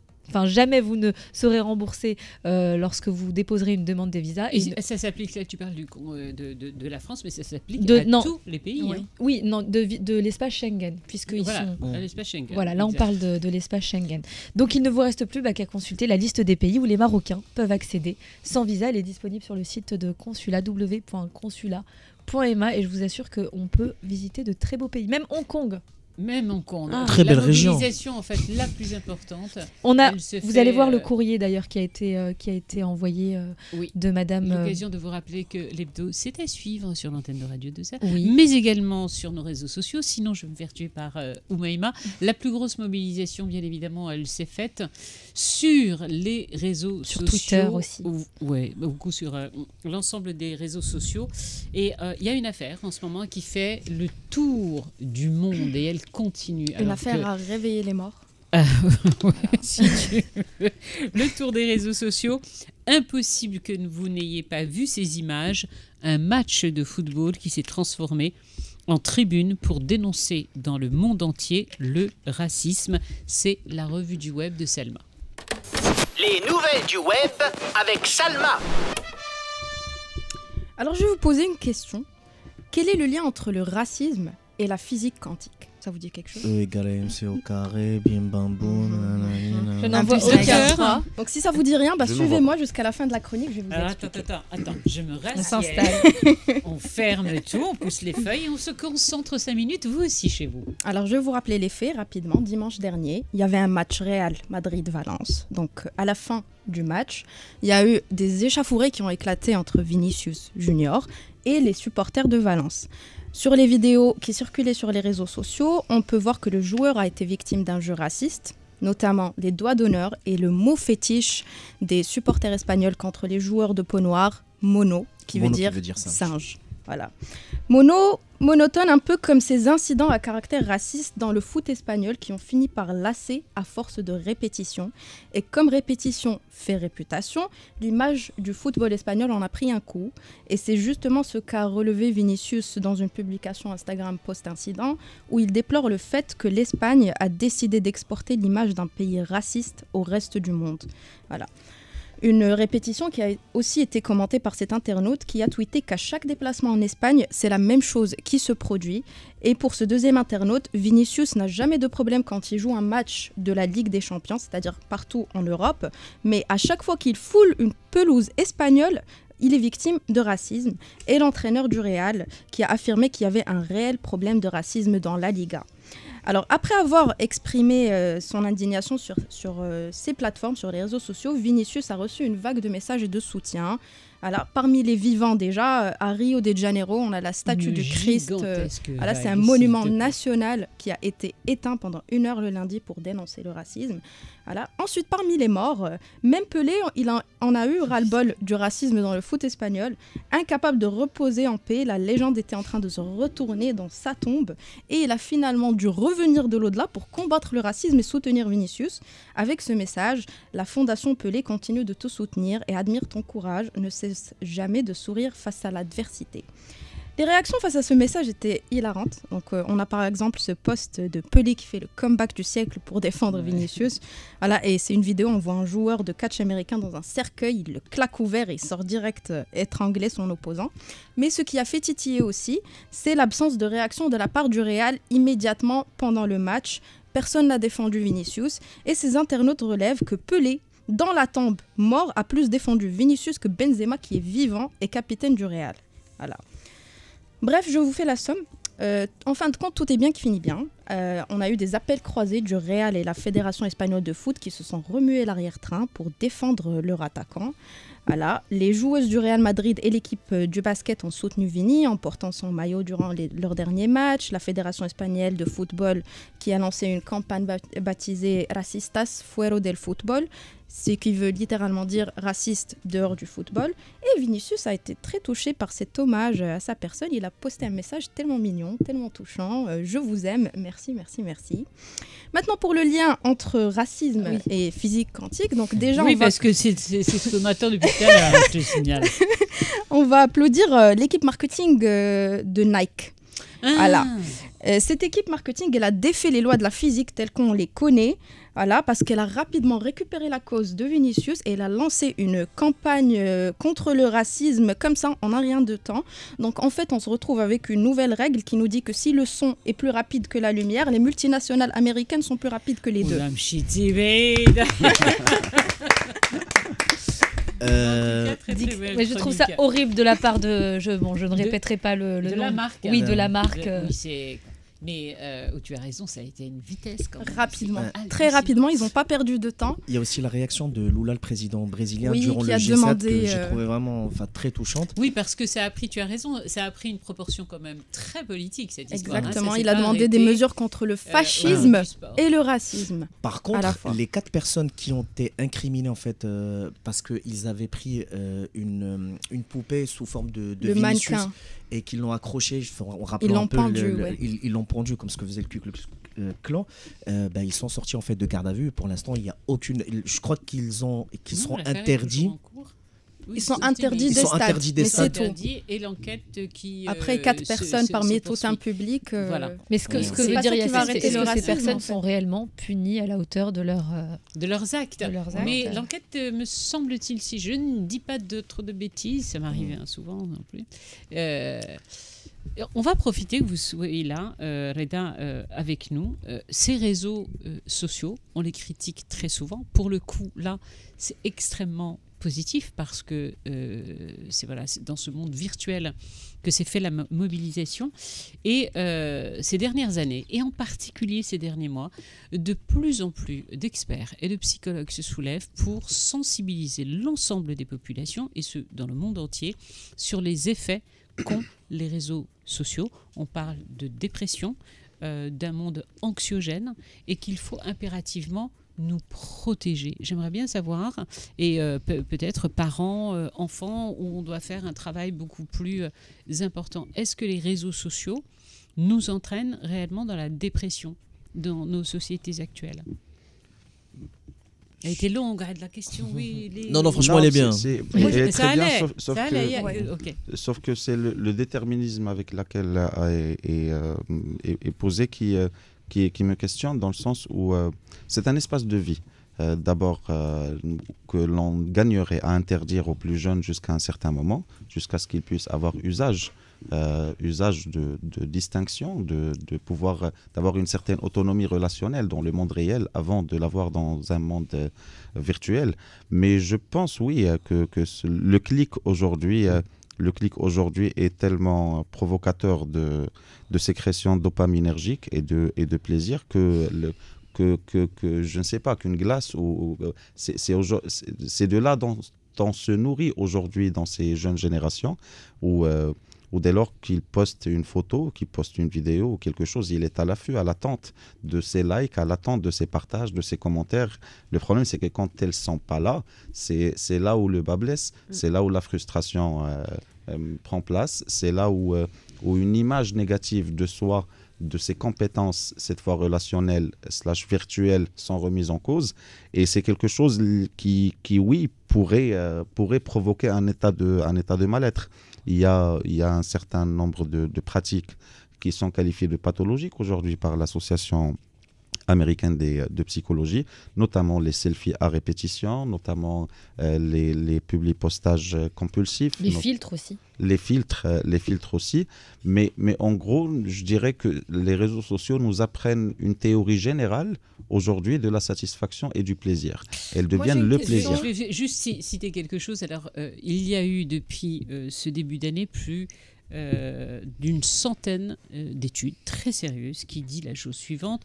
jamais vous ne serez remboursé lorsque vous déposerez une demande de visa. Et ça s'applique, là tu parles de la France, mais ça s'applique à tous les pays. Oui, de l'espace Schengen, puisqu'ils sont... l'espace Schengen. Voilà, là on parle de l'espace Schengen. Donc il ne vous reste plus qu'à consulter la liste des pays où les Marocains peuvent accéder sans visa. Elle est disponible sur le site de consulat, www.consulat.ma, et je vous assure qu'on peut visiter de très beaux pays. Même Hong Kong Même en Congo. Très belle région. La mobilisation, en fait, la plus importante. Vous allez voir le courrier d'ailleurs qui a été envoyé de Madame. L'occasion de vous rappeler que l'hebdo, c'est à suivre sur l'antenne de Radio 2, oui. mais également sur nos réseaux sociaux. Sinon, je vais me faire tuer par Oumaima. La plus grosse mobilisation, bien évidemment, elle s'est faite sur les réseaux sociaux. Sur Twitter aussi. Oui, beaucoup sur l'ensemble des réseaux sociaux. Et il y a une affaire en ce moment qui fait le tour du monde et elle continue. Une affaire à réveiller les morts. Ouais, si tu veux. Le tour des réseaux sociaux. Impossible que vous n'ayez pas vu ces images. Un match de football qui s'est transformé en tribune pour dénoncer dans le monde entier le racisme. C'est la revue du web de Salma. Les nouvelles du web avec Salma. Alors je vais vous poser une question. Quel est le lien entre le racisme et la physique quantique? Ça vous dit quelque chose? E égale à MC au carré, bim bam boum. Je n'en vois aucun. Donc si ça vous dit rien, suivez-moi jusqu'à la fin de la chronique. Je vais vous expliquer. Attends, je me rassieds. On s'installe. On ferme tout, on pousse les feuilles et on se concentre 5 minutes, vous aussi chez vous. Alors je vais vous rappeler les faits rapidement. Dimanche dernier, il y avait un match Real Madrid-Valence. Donc à la fin du match, il y a eu des échauffourées qui ont éclaté entre Vinicius Junior et les supporters de Valence. Sur les vidéos qui circulaient sur les réseaux sociaux, on peut voir que le joueur a été victime d'un jeu raciste, notamment les doigts d'honneur et le mot fétiche des supporters espagnols contre les joueurs de peau noire, mono, qui veut dire singe. Voilà. Monotone un peu comme ces incidents à caractère raciste dans le foot espagnol qui ont fini par lasser à force de répétition. Et comme répétition fait réputation, l'image du football espagnol en a pris un coup. Et c'est justement ce qu'a relevé Vinicius dans une publication Instagram post-incident où il déplore le fait que l'Espagne a décidé d'exporter l'image d'un pays raciste au reste du monde. Voilà. Une répétition qui a aussi été commentée par cet internaute qui a tweeté qu'à chaque déplacement en Espagne, c'est la même chose qui se produit. Et pour ce deuxième internaute, Vinicius n'a jamais de problème quand il joue un match de la Ligue des Champions, c'est-à-dire partout en Europe. Mais à chaque fois qu'il foule une pelouse espagnole, il est victime de racisme. Et l'entraîneur du Real qui a affirmé qu'il y avait un réel problème de racisme dans la Liga. Alors, après avoir exprimé son indignation sur ces plateformes, sur les réseaux sociaux, Vinicius a reçu une vague de messages et de soutien. Alors, parmi les vivants déjà, à Rio de Janeiro, on a la statue du Christ. Voilà, c'est un monument national qui a été éteint pendant 1 heure le lundi pour dénoncer le racisme. Voilà. Ensuite, parmi les morts, même Pelé, il en a eu ras-le-bol du racisme dans le foot espagnol. Incapable de reposer en paix, la légende était en train de se retourner dans sa tombe et il a finalement dû revenir de l'au-delà pour combattre le racisme et soutenir Vinicius. Avec ce message, la Fondation Pelé continue de te soutenir et admire ton courage, ne cesse jamais de sourire face à l'adversité. Les réactions face à ce message étaient hilarantes. Donc, on a par exemple ce post de Pelé qui fait le comeback du siècle pour défendre Vinicius. Voilà, et c'est une vidéo, on voit un joueur de catch américain dans un cercueil, il le claque ouvert et il sort direct étrangler son opposant. Mais ce qui a fait titiller aussi, c'est l'absence de réaction de la part du Real immédiatement pendant le match. Personne n'a défendu Vinicius et ces internautes relèvent que Pelé, dans la tombe, mort, a plus défendu Vinicius que Benzema qui est vivant et capitaine du Real. Voilà. Bref, je vous fais la somme. En fin de compte, tout est bien qui finit bien. On a eu des appels croisés du Real et la Fédération espagnole de foot qui se sont remués l'arrière-train pour défendre leur attaquant. Voilà. Les joueuses du Real Madrid et l'équipe du basket ont soutenu Vini en portant son maillot durant leur dernier match. La Fédération espagnole de football qui a lancé une campagne baptisée Racistas Fuera del Fútbol, ce qui veut littéralement dire raciste dehors du football. Et Vinicius a été très touché par cet hommage à sa personne. Il a posté un message tellement mignon, tellement touchant. Je vous aime, merci, merci, merci. Maintenant pour le lien entre racisme et physique quantique. Donc déjà, parce que c'est ce qu'on attend depuis tout à l'heure, je te signale. On va applaudir l'équipe marketing de Nike. Voilà. Cette équipe marketing, elle a défait les lois de la physique telles qu'on les connaît, voilà, parce qu'elle a rapidement récupéré la cause de Vinicius et elle a lancé une campagne contre le racisme comme ça en un rien de temps. Donc en fait, on se retrouve avec une nouvelle règle qui nous dit que si le son est plus rapide que la lumière, les multinationales américaines sont plus rapides que les deux. Mais je trouve ça horrible de la part de... je ne répéterai pas le de nom. La marque. Oui, de la marque. Oui, c'est Mais tu as raison, ça a été une vitesse quand même. Rapidement, très rapidement, ils n'ont pas perdu de temps. Il y a aussi la réaction de Lula, le président brésilien, oui, durant le G7 demandé, que j'ai trouvé vraiment très touchante. Oui, parce que ça a pris, tu as raison, ça a pris une proportion quand même très politique cette histoire. Exactement, il a demandé des mesures contre le fascisme et le racisme. Par contre, les 4 personnes qui ont été incriminées en fait parce qu'ils avaient pris une poupée sous forme de Vinicius mannequin. Et qu'ils l'ont accroché, on rappelle un peu, ils l'ont pendu comme ce que faisait le Ku Klux Klan. Ils sont sortis en fait de garde à vue. Pour l'instant, il y a aucune. Je crois qu'ils seront interdits. Ils sont interdits des stades, mais c'est tout. Et l'enquête qui... Après 4 personnes parmi tout un public... Voilà. Mais ce que veut dire, c'est que ces personnes sont réellement punies à la hauteur de leurs actes. Mais l'enquête, me semble-t-il, si je ne dis pas trop de bêtises, ça m'arrive souvent non plus... on va profiter que vous soyez là, Reda, avec nous. Ces réseaux sociaux, on les critique très souvent. Pour le coup, là, c'est extrêmement positif parce que c'est dans ce monde virtuel que s'est fait la mobilisation. Et ces dernières années, et en particulier ces derniers mois, de plus en plus d'experts et de psychologues se soulèvent pour sensibiliser l'ensemble des populations, et ce, dans le monde entier, sur les effets qu'ont les réseaux sociaux. On parle de dépression, d'un monde anxiogène, et qu'il faut impérativement nous protéger. J'aimerais bien savoir, et peut-être parents, enfants, où on doit faire un travail beaucoup plus important. Est-ce que les réseaux sociaux nous entraînent réellement dans la dépression dans nos sociétés actuelles? Elle a été longue, la question, oui. Non, franchement, elle est bien. Sauf que c'est le déterminisme avec lequel est posé qui me questionne, dans le sens où c'est un espace de vie. D'abord, que l'on gagnerait à interdire aux plus jeunes jusqu'à un certain moment, jusqu'à ce qu'ils puissent avoir usage de distinction, de pouvoir d'avoir une certaine autonomie relationnelle dans le monde réel avant de l'avoir dans un monde virtuel. Mais je pense, oui, que le clic aujourd'hui est tellement provocateur de sécrétion dopaminergique et de plaisir que je ne sais pas, qu'une glace, c'est de là dont on se nourrit aujourd'hui dans ces jeunes générations, où dès lors qu'il poste une photo, qu'il poste une vidéo ou quelque chose, il est à l'affût, à l'attente de ses likes, à l'attente de ses partages, de ses commentaires. Le problème, c'est que quand elles ne sont pas là, c'est là où le bas blesse, c'est là où la frustration prend place, c'est là où une image négative de soi, de ses compétences, cette fois relationnelles / virtuelles, sont remises en cause. Et c'est quelque chose qui oui, pourrait provoquer un état de mal-être. Il y a un certain nombre de pratiques qui sont qualifiées de pathologiques aujourd'hui par l'association américaine de psychologie, notamment les selfies à répétition, notamment les publi-postages compulsifs. Les filtres aussi. Les filtres aussi. Mais en gros, je dirais que les réseaux sociaux nous apprennent une théorie générale aujourd'hui de la satisfaction et du plaisir. Elles deviennent le plaisir. Je vais juste citer quelque chose. Alors, il y a eu depuis ce début d'année plus d'une centaine d'études très sérieuses qui dit la chose suivante: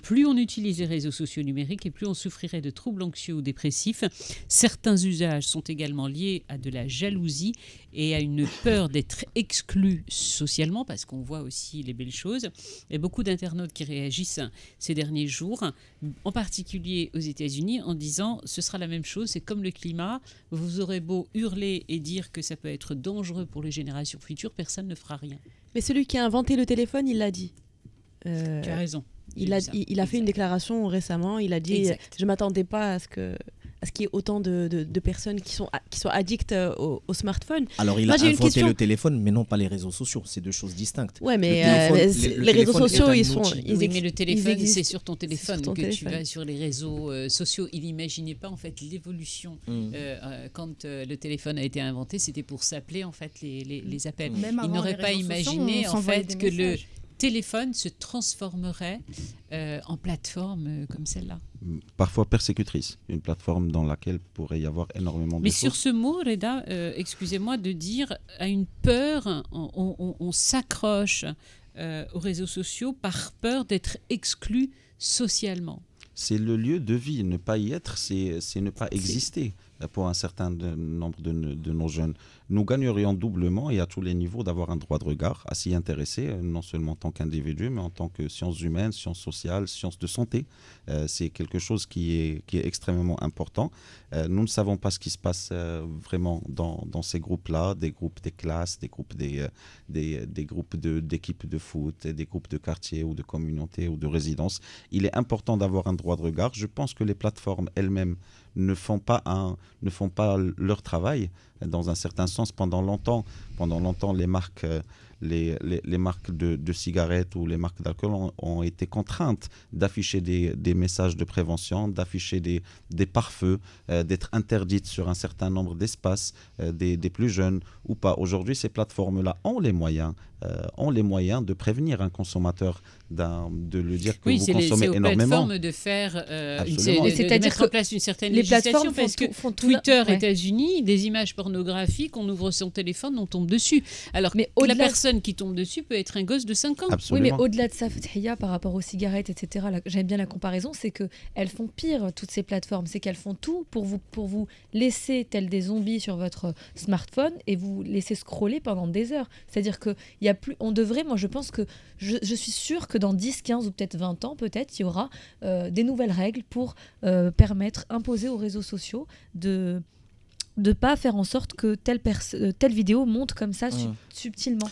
plus on utilise les réseaux sociaux numériques et plus on souffrirait de troubles anxieux ou dépressifs. Certains usages sont également liés à de la jalousie et à une peur d'être exclu socialement, parce qu'on voit aussi les belles choses. Il y a beaucoup d'internautes qui réagissent ces derniers jours, en particulier aux États-Unis, en disant ce sera la même chose, c'est comme le climat, vous aurez beau hurler et dire que ça peut être dangereux pour les générations futures, personne ne fera rien. Mais celui qui a inventé le téléphone, il l'a dit. Tu as raison. Il a fait une déclaration récemment, il a dit je ne m'attendais pas à ce qu'il y ait autant de personnes qui soient addictes au smartphone. Alors il a inventé le téléphone, mais non pas les réseaux sociaux, c'est deux choses distinctes. Ouais, mais les réseaux sociaux, ils sont... Oui, mais le téléphone, c'est sur ton téléphone tu vas sur les réseaux sociaux. Il n'imaginait pas en fait l'évolution. Quand le téléphone a été inventé, c'était pour s'appeler en fait les appels. Il n'aurait pas imaginé en fait que le téléphone se transformerait en plateforme comme celle-là. Parfois persécutrice, une plateforme dans laquelle pourrait y avoir énormément de Mais choses. sur ce mot, Reda, excusez-moi de dire, à une peur, on s'accroche aux réseaux sociaux par peur d'être exclus socialement. C'est le lieu de vie. Ne pas y être, c'est ne pas exister pour un certain nombre de nos jeunes. Nous gagnerions doublement et à tous les niveaux d'avoir un droit de regard, à s'y intéresser, non seulement en tant qu'individu, mais en tant que sciences humaines, sciences sociales, sciences de santé. C'est quelque chose qui est extrêmement important. Nous ne savons pas ce qui se passe vraiment dans ces groupes-là, des groupes des classes, des groupes des groupes d'équipes de foot, des groupes de quartier ou de communauté ou de résidence. Il est important d'avoir un droit de regard. Je pense que les plateformes elles-mêmes ne font pas leur travail dans un certain sens. Pendant longtemps les marques les marques de cigarettes ou les marques d'alcool ont été contraintes d'afficher des messages de prévention, d'afficher des pare-feux, d'être interdites sur un certain nombre d'espaces, des plus jeunes ou pas. Aujourd'hui, ces plateformes-là ont les moyens de prévenir un consommateur, de lui dire que vous consommez énormément. C'est aux plateformes de faire de mettre en place une certaine législation, parce que Twitter, États-Unis, des images pornographiques, on ouvre son téléphone, on tombe dessus. Alors que la personne qui tombe dessus peut être un gosse de 5 ans. Absolument. Oui, mais au-delà de ça, Fathia, par rapport aux cigarettes, etc., j'aime bien la comparaison, c'est qu'elles font pire, toutes ces plateformes. C'est qu'elles font tout pour vous laisser tels des zombies sur votre smartphone et vous laisser scroller pendant des heures. C'est-à-dire que on devrait, moi je pense que je suis sûre que dans 10, 15 ou peut-être 20 ans, il y aura des nouvelles règles pour imposer aux réseaux sociaux de ne pas faire en sorte que telle vidéo monte comme ça subtilement.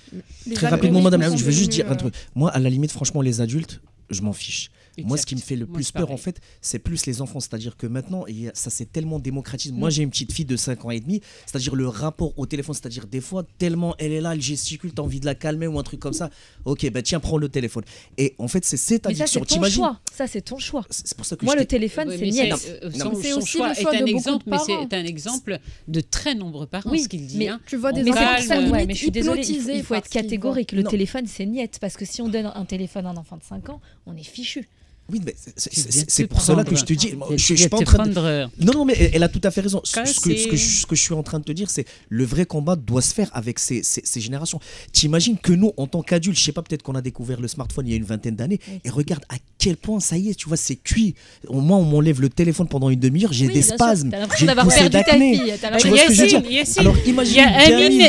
Très rapidement, madame, je veux juste dire un truc. Moi, à la limite, franchement, les adultes, je m'en fiche. Exact. Moi, ce qui me fait le plus peur, en fait, c'est plus les enfants. C'est-à-dire que maintenant, ça s'est tellement démocratisé. Moi, j'ai une petite fille de 5 ans et demi. C'est-à-dire le rapport au téléphone. C'est-à-dire des fois, tellement elle est là, elle gesticule, t'as envie de la calmer ou un truc comme ça. Ok, bah tiens, prends le téléphone. Et en fait, c'est cette addiction. T'imagines ? Ça, c'est ton choix. C'est pour ça que moi, le téléphone, c'est niet. C'est aussi le choix de beaucoup de parents. Mais c'est un exemple de très nombreux parents, ce qu'il dit. Mais tu vois des enfants mais je suis désolée, il faut être catégorique. Le téléphone, c'est niet. Parce que si on donne un téléphone à un enfant de 5 ans, on est fichu. Oui, mais c'est pour cela que je te dis. Je suis pas en train de... Non, mais elle a tout à fait raison. Ce que je suis en train de te dire, c'est le vrai combat doit se faire avec ces générations. T'imagines que nous, en tant qu'adultes, je sais pas, peut-être qu'on a découvert le smartphone il y a une vingtaine d'années, et regarde à quel point ça y est, tu vois, c'est cuit. Moi, on m'enlève le téléphone pendant une demi-heure, j'ai des spasmes, j'ai une poussée d'acné. Tu vois ce que je veux dire ? Alors imagine.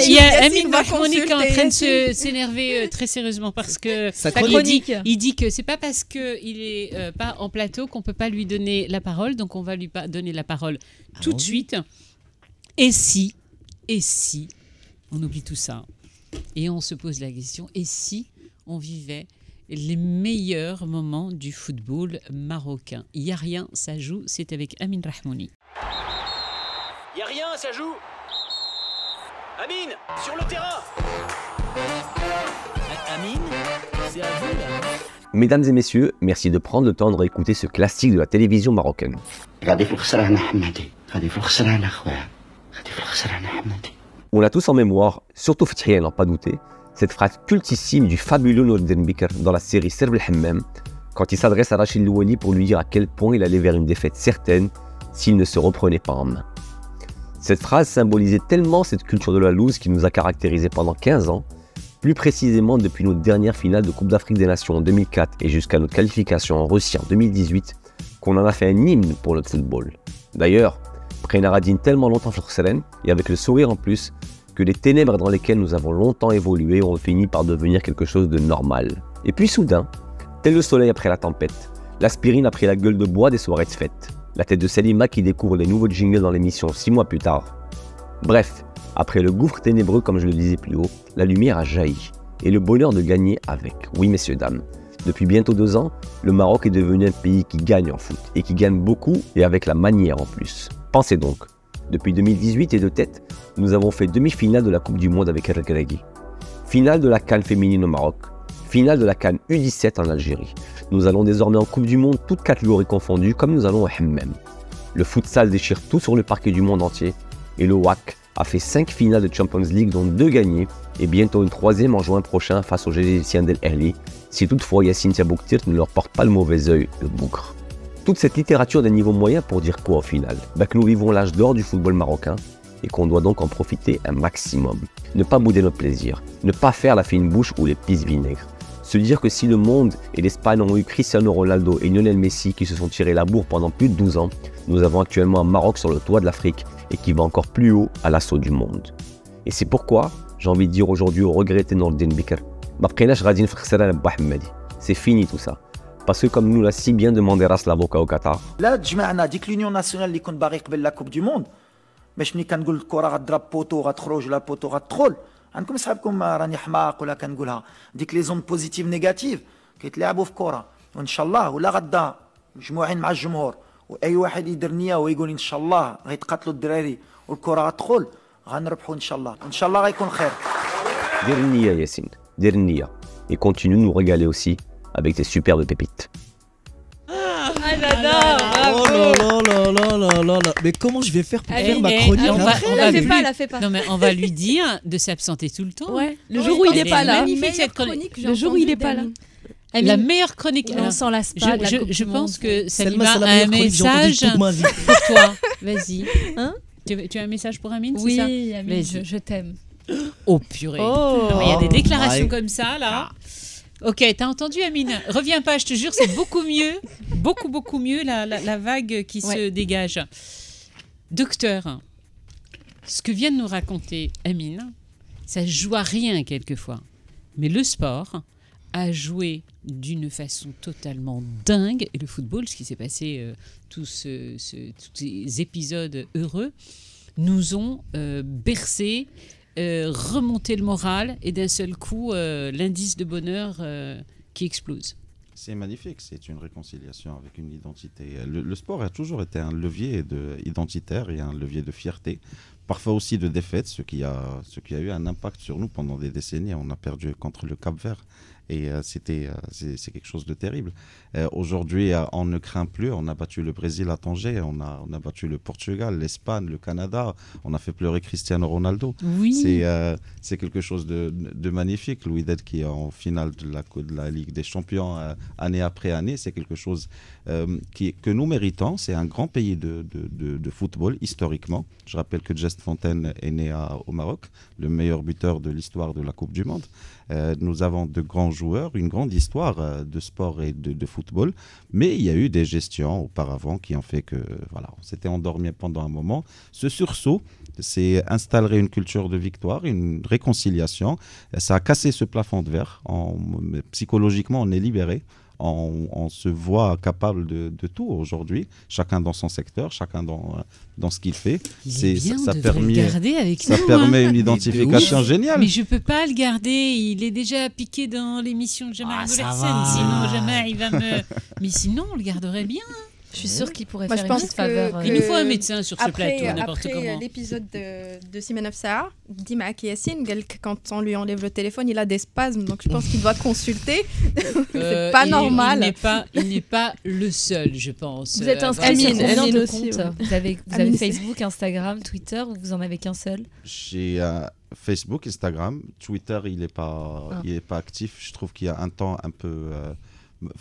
Il y a Amine Rahmouni qui est en train de s'énerver très sérieusement parce que il dit que c'est pas parce qu'il est pas en plateau qu'on peut pas lui donner la parole, donc on va lui donner la parole tout de suite. Et si on oublie tout ça et on se pose la question, et si on vivait les meilleurs moments du football marocain? Il y a rien, ça joue, c'est avec Amine Rahmouni. Il y a rien, ça joue. Amine, sur le terrain. Amine, c'est à vous là. Mesdames et messieurs, merci de prendre le temps de réécouter ce classique de la télévision marocaine. On a tous en mémoire, surtout Fathia n'en pas douté, cette phrase cultissime du fabuleux Nourdin Bikr dans la série Serb el Hammam, quand il s'adresse à Rachid Louani pour lui dire à quel point il allait vers une défaite certaine s'il ne se reprenait pas en main. Cette phrase symbolisait tellement cette culture de la loose qui nous a caractérisés pendant 15 ans, plus précisément depuis nos dernières finales de Coupe d'Afrique des Nations en 2004 et jusqu'à notre qualification en Russie en 2018, qu'on en a fait un hymne pour notre football. D'ailleurs, Prénara dîne tellement longtemps Florcelen, et avec le sourire en plus, que les ténèbres dans lesquelles nous avons longtemps évolué ont fini par devenir quelque chose de normal. Et puis soudain, tel le soleil après la tempête, l'aspirine a pris la gueule de bois des soirées de fête, la tête de Salima qui découvre les nouveaux jingles dans l'émission 6 mois plus tard. Bref, après le gouffre ténébreux comme je le disais plus haut, la lumière a jailli, et le bonheur de gagner avec. Oui messieurs dames, depuis bientôt 2 ans, le Maroc est devenu un pays qui gagne en foot, et qui gagne beaucoup, et avec la manière en plus. Pensez donc, depuis 2018 et de tête, nous avons fait demi-finale de la Coupe du Monde avec El Regragui, finale de la CAN féminine au Maroc, finale de la CAN U17 en Algérie. Nous allons désormais en Coupe du Monde, toutes catégories confondues, comme nous allons au Hammam. Le futsal déchire tout sur le parquet du monde entier, et le WAC a fait 5 finales de Champions League dont 2 gagnées et bientôt une 3e en juin prochain face aux Égyptiens d'El Ahly, si toutefois Yassine Tiabouktir ne leur porte pas le mauvais œil, le bougre. Toute cette littérature des niveaux moyens pour dire quoi au final ? Que nous vivons l'âge d'or du football marocain et qu'on doit donc en profiter un maximum. Ne pas bouder notre plaisir, ne pas faire la fine bouche ou les pisses vinaigres. Se dire que si le monde et l'Espagne ont eu Cristiano Ronaldo et Lionel Messi qui se sont tirés la bourre pendant plus de 12 ans, nous avons actuellement un Maroc sur le toit de l'Afrique et qui va encore plus haut à l'assaut du monde. Et c'est pourquoi j'ai envie de dire aujourd'hui au regretté Nourdine Bikr, c'est fini tout ça. Parce que comme nous l'a si bien demandé Ras l'avocat au Qatar. Là, جمعنا ديك l'Union nationale اللي كنت باغي قبل لا كوب دو موند باش ملي كنقول الكره غتضرب بوطو غتخرج ولا بوطو غتدخل عندكم صحابكم راني حماق ولا كنقولها ديك لي زون بوزيتيف نيجاتيف كيتلعبوا في كره وان شاء الله ولا غدا مجموعين مع الجمهور واي واحد يدير نيه ويقول ان شاء الله غيتقاتلوا الدراري والكره غتدخل غنربحوا ان شاء الله وان شاء الله غيكون خير. دير النيه ياسين دير النيه et continue de nous régaler aussi avec tes superbes pépites. J'adore. Oh là là là là là là. Mais comment je vais faire pour faire ma chronique la fais pas. Non mais on va lui dire de s'absenter tout le temps. Ouais. Le jour où il n'est pas là. Magnifique cette chronique. Le jour où il n'est pas là. La meilleure chronique. On s'en lasse pas. Je pense que Selma, Salima c'est la a un meilleure chronique que j'ai entendue message toute ma vie. pour toi. Vas-y. Hein? Tu as un message pour Amine? Oui, c'est ça? Amine, je t'aime. Oh purée. Oh. Il y a des déclarations Ouais. comme ça là. Ok, t'as entendu Amine? Reviens pas, je te jure, c'est beaucoup mieux, beaucoup mieux la vague qui se dégage. Docteur, ce que vient de nous raconter Amine, ça joue à rien quelquefois, mais le sport a joué d'une façon totalement dingue, et le football, ce qui s'est passé, tous ces épisodes heureux, nous ont bercé, remonter le moral et d'un seul coup l'indice de bonheur qui explose. C'est magnifique, c'est une réconciliation avec une identité. Le sport a toujours été un levier identitaire et un levier de fierté, parfois aussi de défaite, ce qui a eu un impact sur nous pendant des décennies. On a perdu contre le Cap-Vert et c'est quelque chose de terrible. Aujourd'hui, on ne craint plus. On a battu le Brésil à Tanger, on a battu le Portugal, l'Espagne, le Canada. On a fait pleurer Cristiano Ronaldo. Oui. C'est quelque chose de magnifique. Louis Wydad qui est en finale de la Ligue des Champions année après année, c'est quelque chose que nous méritons. C'est un grand pays de football historiquement. Je rappelle que Just Fontaine est né au Maroc, le meilleur buteur de l'histoire de la Coupe du Monde. Nous avons de grands joueurs, une grande histoire de sport et de football, mais il y a eu des gestions auparavant qui ont fait que voilà, on s'était endormi pendant un moment. Ce sursaut, c'est installer une culture de victoire, une réconciliation. Ça a cassé ce plafond de verre. Psychologiquement, on est libéré. On se voit capable de tout aujourd'hui, chacun dans son secteur, chacun dans ce qu'il fait. Ça permet une identification géniale. Mais je peux pas le garder, il est déjà piqué dans l'émission de Jamal Abdel-Hassen, sinon Jamal il va me... Mais sinon on le garderait bien. Je suis sûre qu'il pourrait Moi, faire je une pense petite faveur. Il nous faut un médecin sur ce plateau, n'importe après comment. L'épisode de Simena Fsaha, Dima Yassine, quand on lui enlève le téléphone, il a des spasmes, donc je pense qu'il doit consulter. C'est pas normal. Il n'est pas le seul, je pense. Vous êtes inscrit sur combien de aussi, comptes? Vous avez Facebook, Instagram, Twitter, ou vous en avez qu'un seul? J'ai Facebook, Instagram, Twitter, il est pas actif. Je trouve qu'il y a un temps un peu...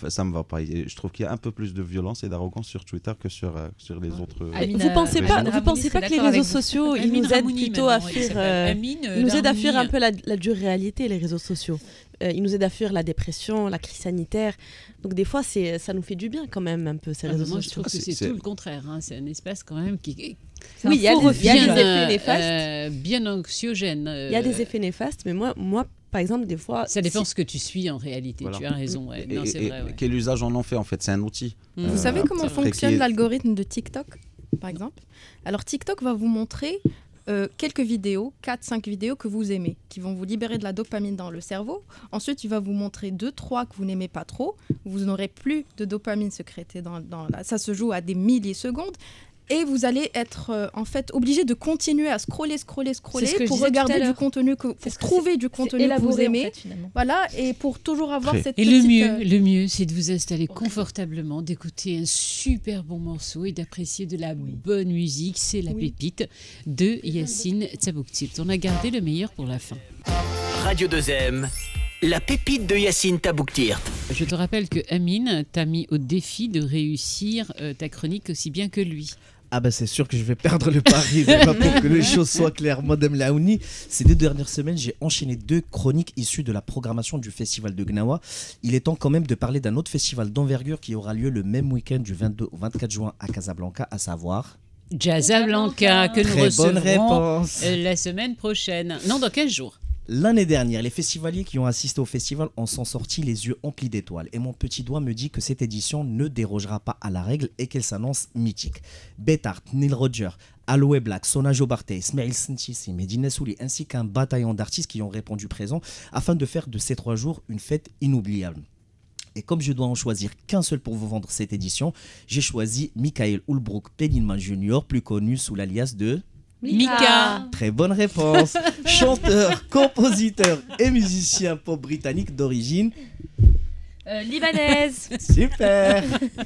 ça me va pas. Je trouve qu'il y a un peu plus de violence et d'arrogance sur Twitter que sur les autres. Vous pensez pas que les réseaux sociaux ils nous aident plutôt à fuir un peu la dure réalité, les réseaux sociaux. Ils nous aident à fuir la dépression, la crise sanitaire. Donc des fois ça nous fait du bien quand même un peu ces réseaux sociaux. Je trouve que c'est tout le contraire. Hein. C'est un espace quand même qui il y a des effets néfastes, bien anxiogène. Il y a des effets néfastes, mais moi par exemple, des fois... Ça dépend ce que tu suis en réalité, voilà. Tu as raison. Ouais. Non, c'est vrai, ouais. Quel usage on en fait en fait? C'est un outil. Vous savez comment fonctionne l'algorithme de TikTok, par exemple? Alors TikTok va vous montrer quelques vidéos, 4-5 vidéos que vous aimez, qui vont vous libérer de la dopamine dans le cerveau. Ensuite, il va vous montrer 2-3 que vous n'aimez pas trop. Vous n'aurez plus de dopamine sécrétée ça se joue à des millisecondes. Et vous allez être en fait obligé de continuer à scroller pour regarder du contenu, pour trouver du contenu que vous aimez. En fait, voilà, et pour toujours avoir cette petite... Le mieux, c'est de vous installer confortablement, d'écouter un super bon morceau et d'apprécier de la bonne musique. C'est la pépite de Yassine Tabouktirt. On a gardé le meilleur pour la fin. Radio 2M. La pépite de Yassine Tabouktirt. Je te rappelle que Amine t'a mis au défi de réussir ta chronique aussi bien que lui. Ah bah c'est sûr que je vais perdre le pari, mais pas pour que les choses soient claires. Madame Laouni, ces 2 dernières semaines, j'ai enchaîné 2 chroniques issues de la programmation du festival de Gnawa. Il est temps quand même de parler d'un autre festival d'envergure qui aura lieu le même week-end du 22 au 24 juin à Casablanca, à savoir... Jazzablanca, que nous Très bonne recevrons réponse. la semaine prochaine. Non, dans 15 jours. L'année dernière, les festivaliers qui ont assisté au festival en sont sortis les yeux emplis d'étoiles. Et mon petit doigt me dit que cette édition ne dérogera pas à la règle et qu'elle s'annonce mythique. Bethart, Neil Roger, Aloe Black, Sona Jobarte, Ismail Sintisi, Medina Souli, ainsi qu'un bataillon d'artistes qui ont répondu présent afin de faire de ces 3 jours une fête inoubliable. Et comme je dois en choisir qu'un seul pour vous vendre cette édition, j'ai choisi Michael Ulbrook Penninman Jr., plus connu sous l'alias de... Mika. Très bonne réponse. Chanteur, compositeur et musicien pop britannique d'origine libanaise. Super.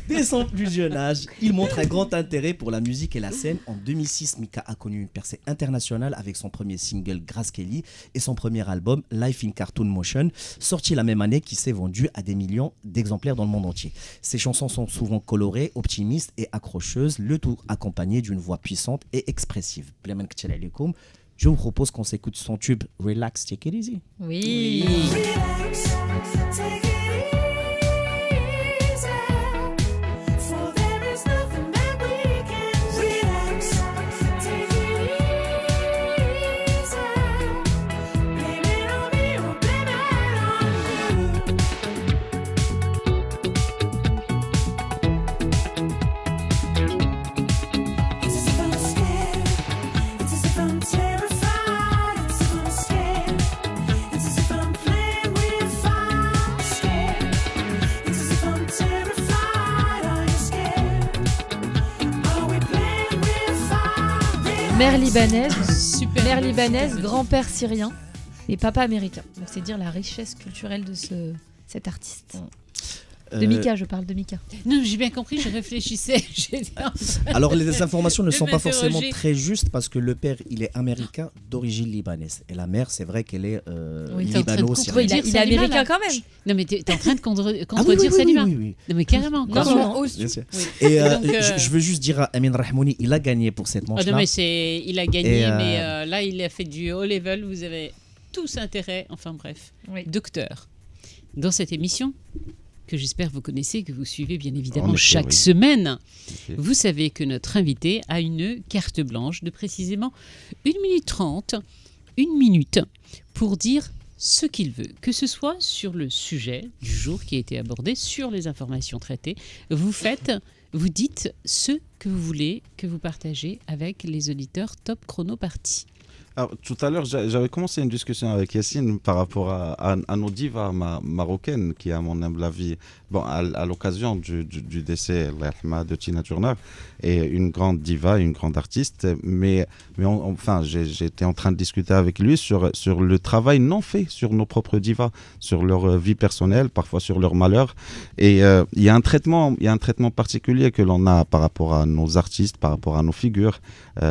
Dès son plus jeune âge, il montre un grand intérêt pour la musique et la scène. En 2006, Mika a connu une percée internationale avec son premier single Grace Kelly et son premier album Life in Cartoon Motion, sorti la même année, qui s'est vendu à des millions d'exemplaires dans le monde entier. Ses chansons sont souvent colorées, optimistes et accrocheuses, le tout accompagné d'une voix puissante et expressive. Je vous propose qu'on s'écoute son tube Relax, Take It Easy. Oui. Mère libanaise, mère libanaise, grand-père syrien et papa américain. Donc c'est dire la richesse culturelle de cet artiste. De Mika, je parle de Mika. Non, j'ai bien compris, je réfléchissais. Alors les informations ne sont pas forcément très justes parce que le père, il est américain d'origine libanaise. Et la mère, c'est vrai qu'elle est libano-syrienne. Il est américain quand même. Non mais t'es en train de contredire Salima. Oui. Non mais carrément. Bien sûr. Et je veux juste dire à Amin Rahmouni, il a gagné pour cette manche-là. Non mais il a gagné, mais là il a fait du haut level. Vous avez tous intérêt, enfin bref, docteur, dans cette émission que j'espère vous connaissez, que vous suivez bien évidemment chaque semaine. Vous savez que notre invité a une carte blanche de précisément 1 minute 30, 1 minute, pour dire ce qu'il veut, que ce soit sur le sujet du jour qui a été abordé, sur les informations traitées. Vous dites ce que vous voulez, que vous partagez avec les auditeurs Top Chrono Party. Alors, tout à l'heure, j'avais commencé une discussion avec Yacine par rapport à nos divas marocaines qui, à mon humble avis, à l'occasion du décès de Tina Turner, est une grande diva, une grande artiste. Mais j'étais en train de discuter avec lui sur le travail non fait sur nos propres divas, sur leur vie personnelle, parfois sur leur malheur. Et il y a un traitement particulier que l'on a par rapport à nos artistes, par rapport à nos figures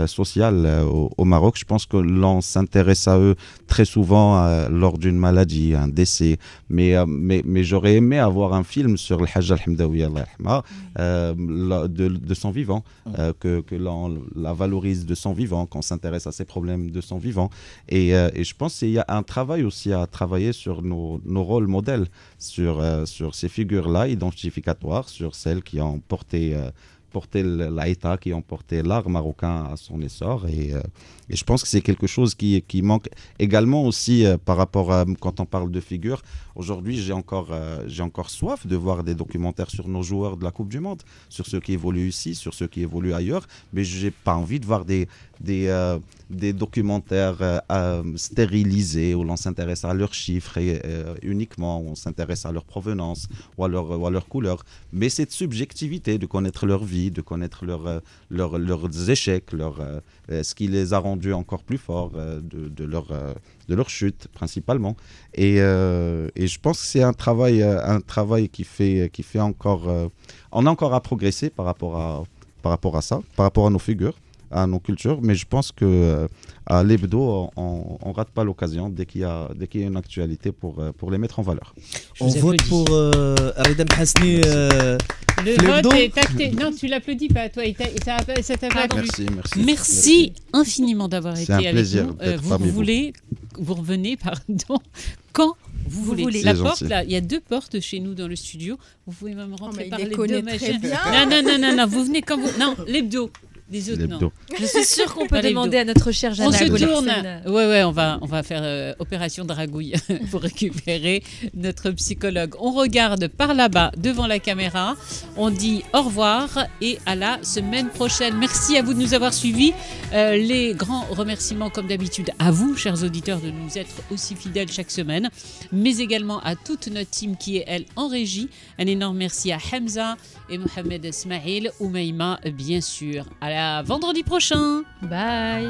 sociales au Maroc. Je pense que l'on s'intéresse à eux très souvent lors d'une maladie, un décès. Mais j'aurais aimé avoir un film sur le Hajj al-Hamdawiya de son vivant, que l'on la valorise de son vivant, qu'on s'intéresse à ses problèmes de son vivant. Et je pense qu'il y a un travail aussi à travailler sur nos rôles modèles, sur ces figures-là identificatoires, sur celles qui ont porté l'Aïta, qui ont porté l'art marocain à son essor. Et je pense que c'est quelque chose qui manque également aussi par rapport à quand on parle de figures. Aujourd'hui, j'ai encore soif de voir des documentaires sur nos joueurs de la Coupe du Monde, sur ceux qui évoluent ici, sur ceux qui évoluent ailleurs. Mais je n'ai pas envie de voir des documentaires stérilisés où l'on s'intéresse à leurs chiffres uniquement, où on s'intéresse à leur provenance ou à leur couleur. Mais cette subjectivité de connaître leur vie, de connaître leurs échecs, ce qui les a rendus encore plus forts, de leur chute principalement. Et je pense que c'est un travail qui fait encore... on a encore à progresser par rapport à ça, par rapport à nos figures, à nos cultures, mais je pense que à l'hebdo, on rate pas l'occasion dès qu'il y a une actualité pour les mettre en valeur. On vote pour Reda Hasni Le vote est acté. Non, tu l'applaudis pas, toi. Ça t'a pas plu. Merci infiniment d'avoir été avec nous. Vous revenez, pardon, quand vous voulez. La porte, là, il y a 2 portes chez nous dans le studio. Vous pouvez même rentrer par les 2 machines. Non, vous venez quand vous... Non, l'hebdo. Les autres, non. Je suis sûre qu'on peut demander à notre chère Jeanne. On se tourne. Ouais, on va faire opération dragouille pour récupérer notre psychologue. On regarde par là-bas devant la caméra. On dit au revoir et à la semaine prochaine. Merci à vous de nous avoir suivis. Les grands remerciements, comme d'habitude, à vous, chers auditeurs, de nous être aussi fidèles chaque semaine, mais également à toute notre team qui est, elle, en régie. Un énorme merci à Hamza et Mohamed Ismail, Oumaima, bien sûr. À vendredi prochain. Bye.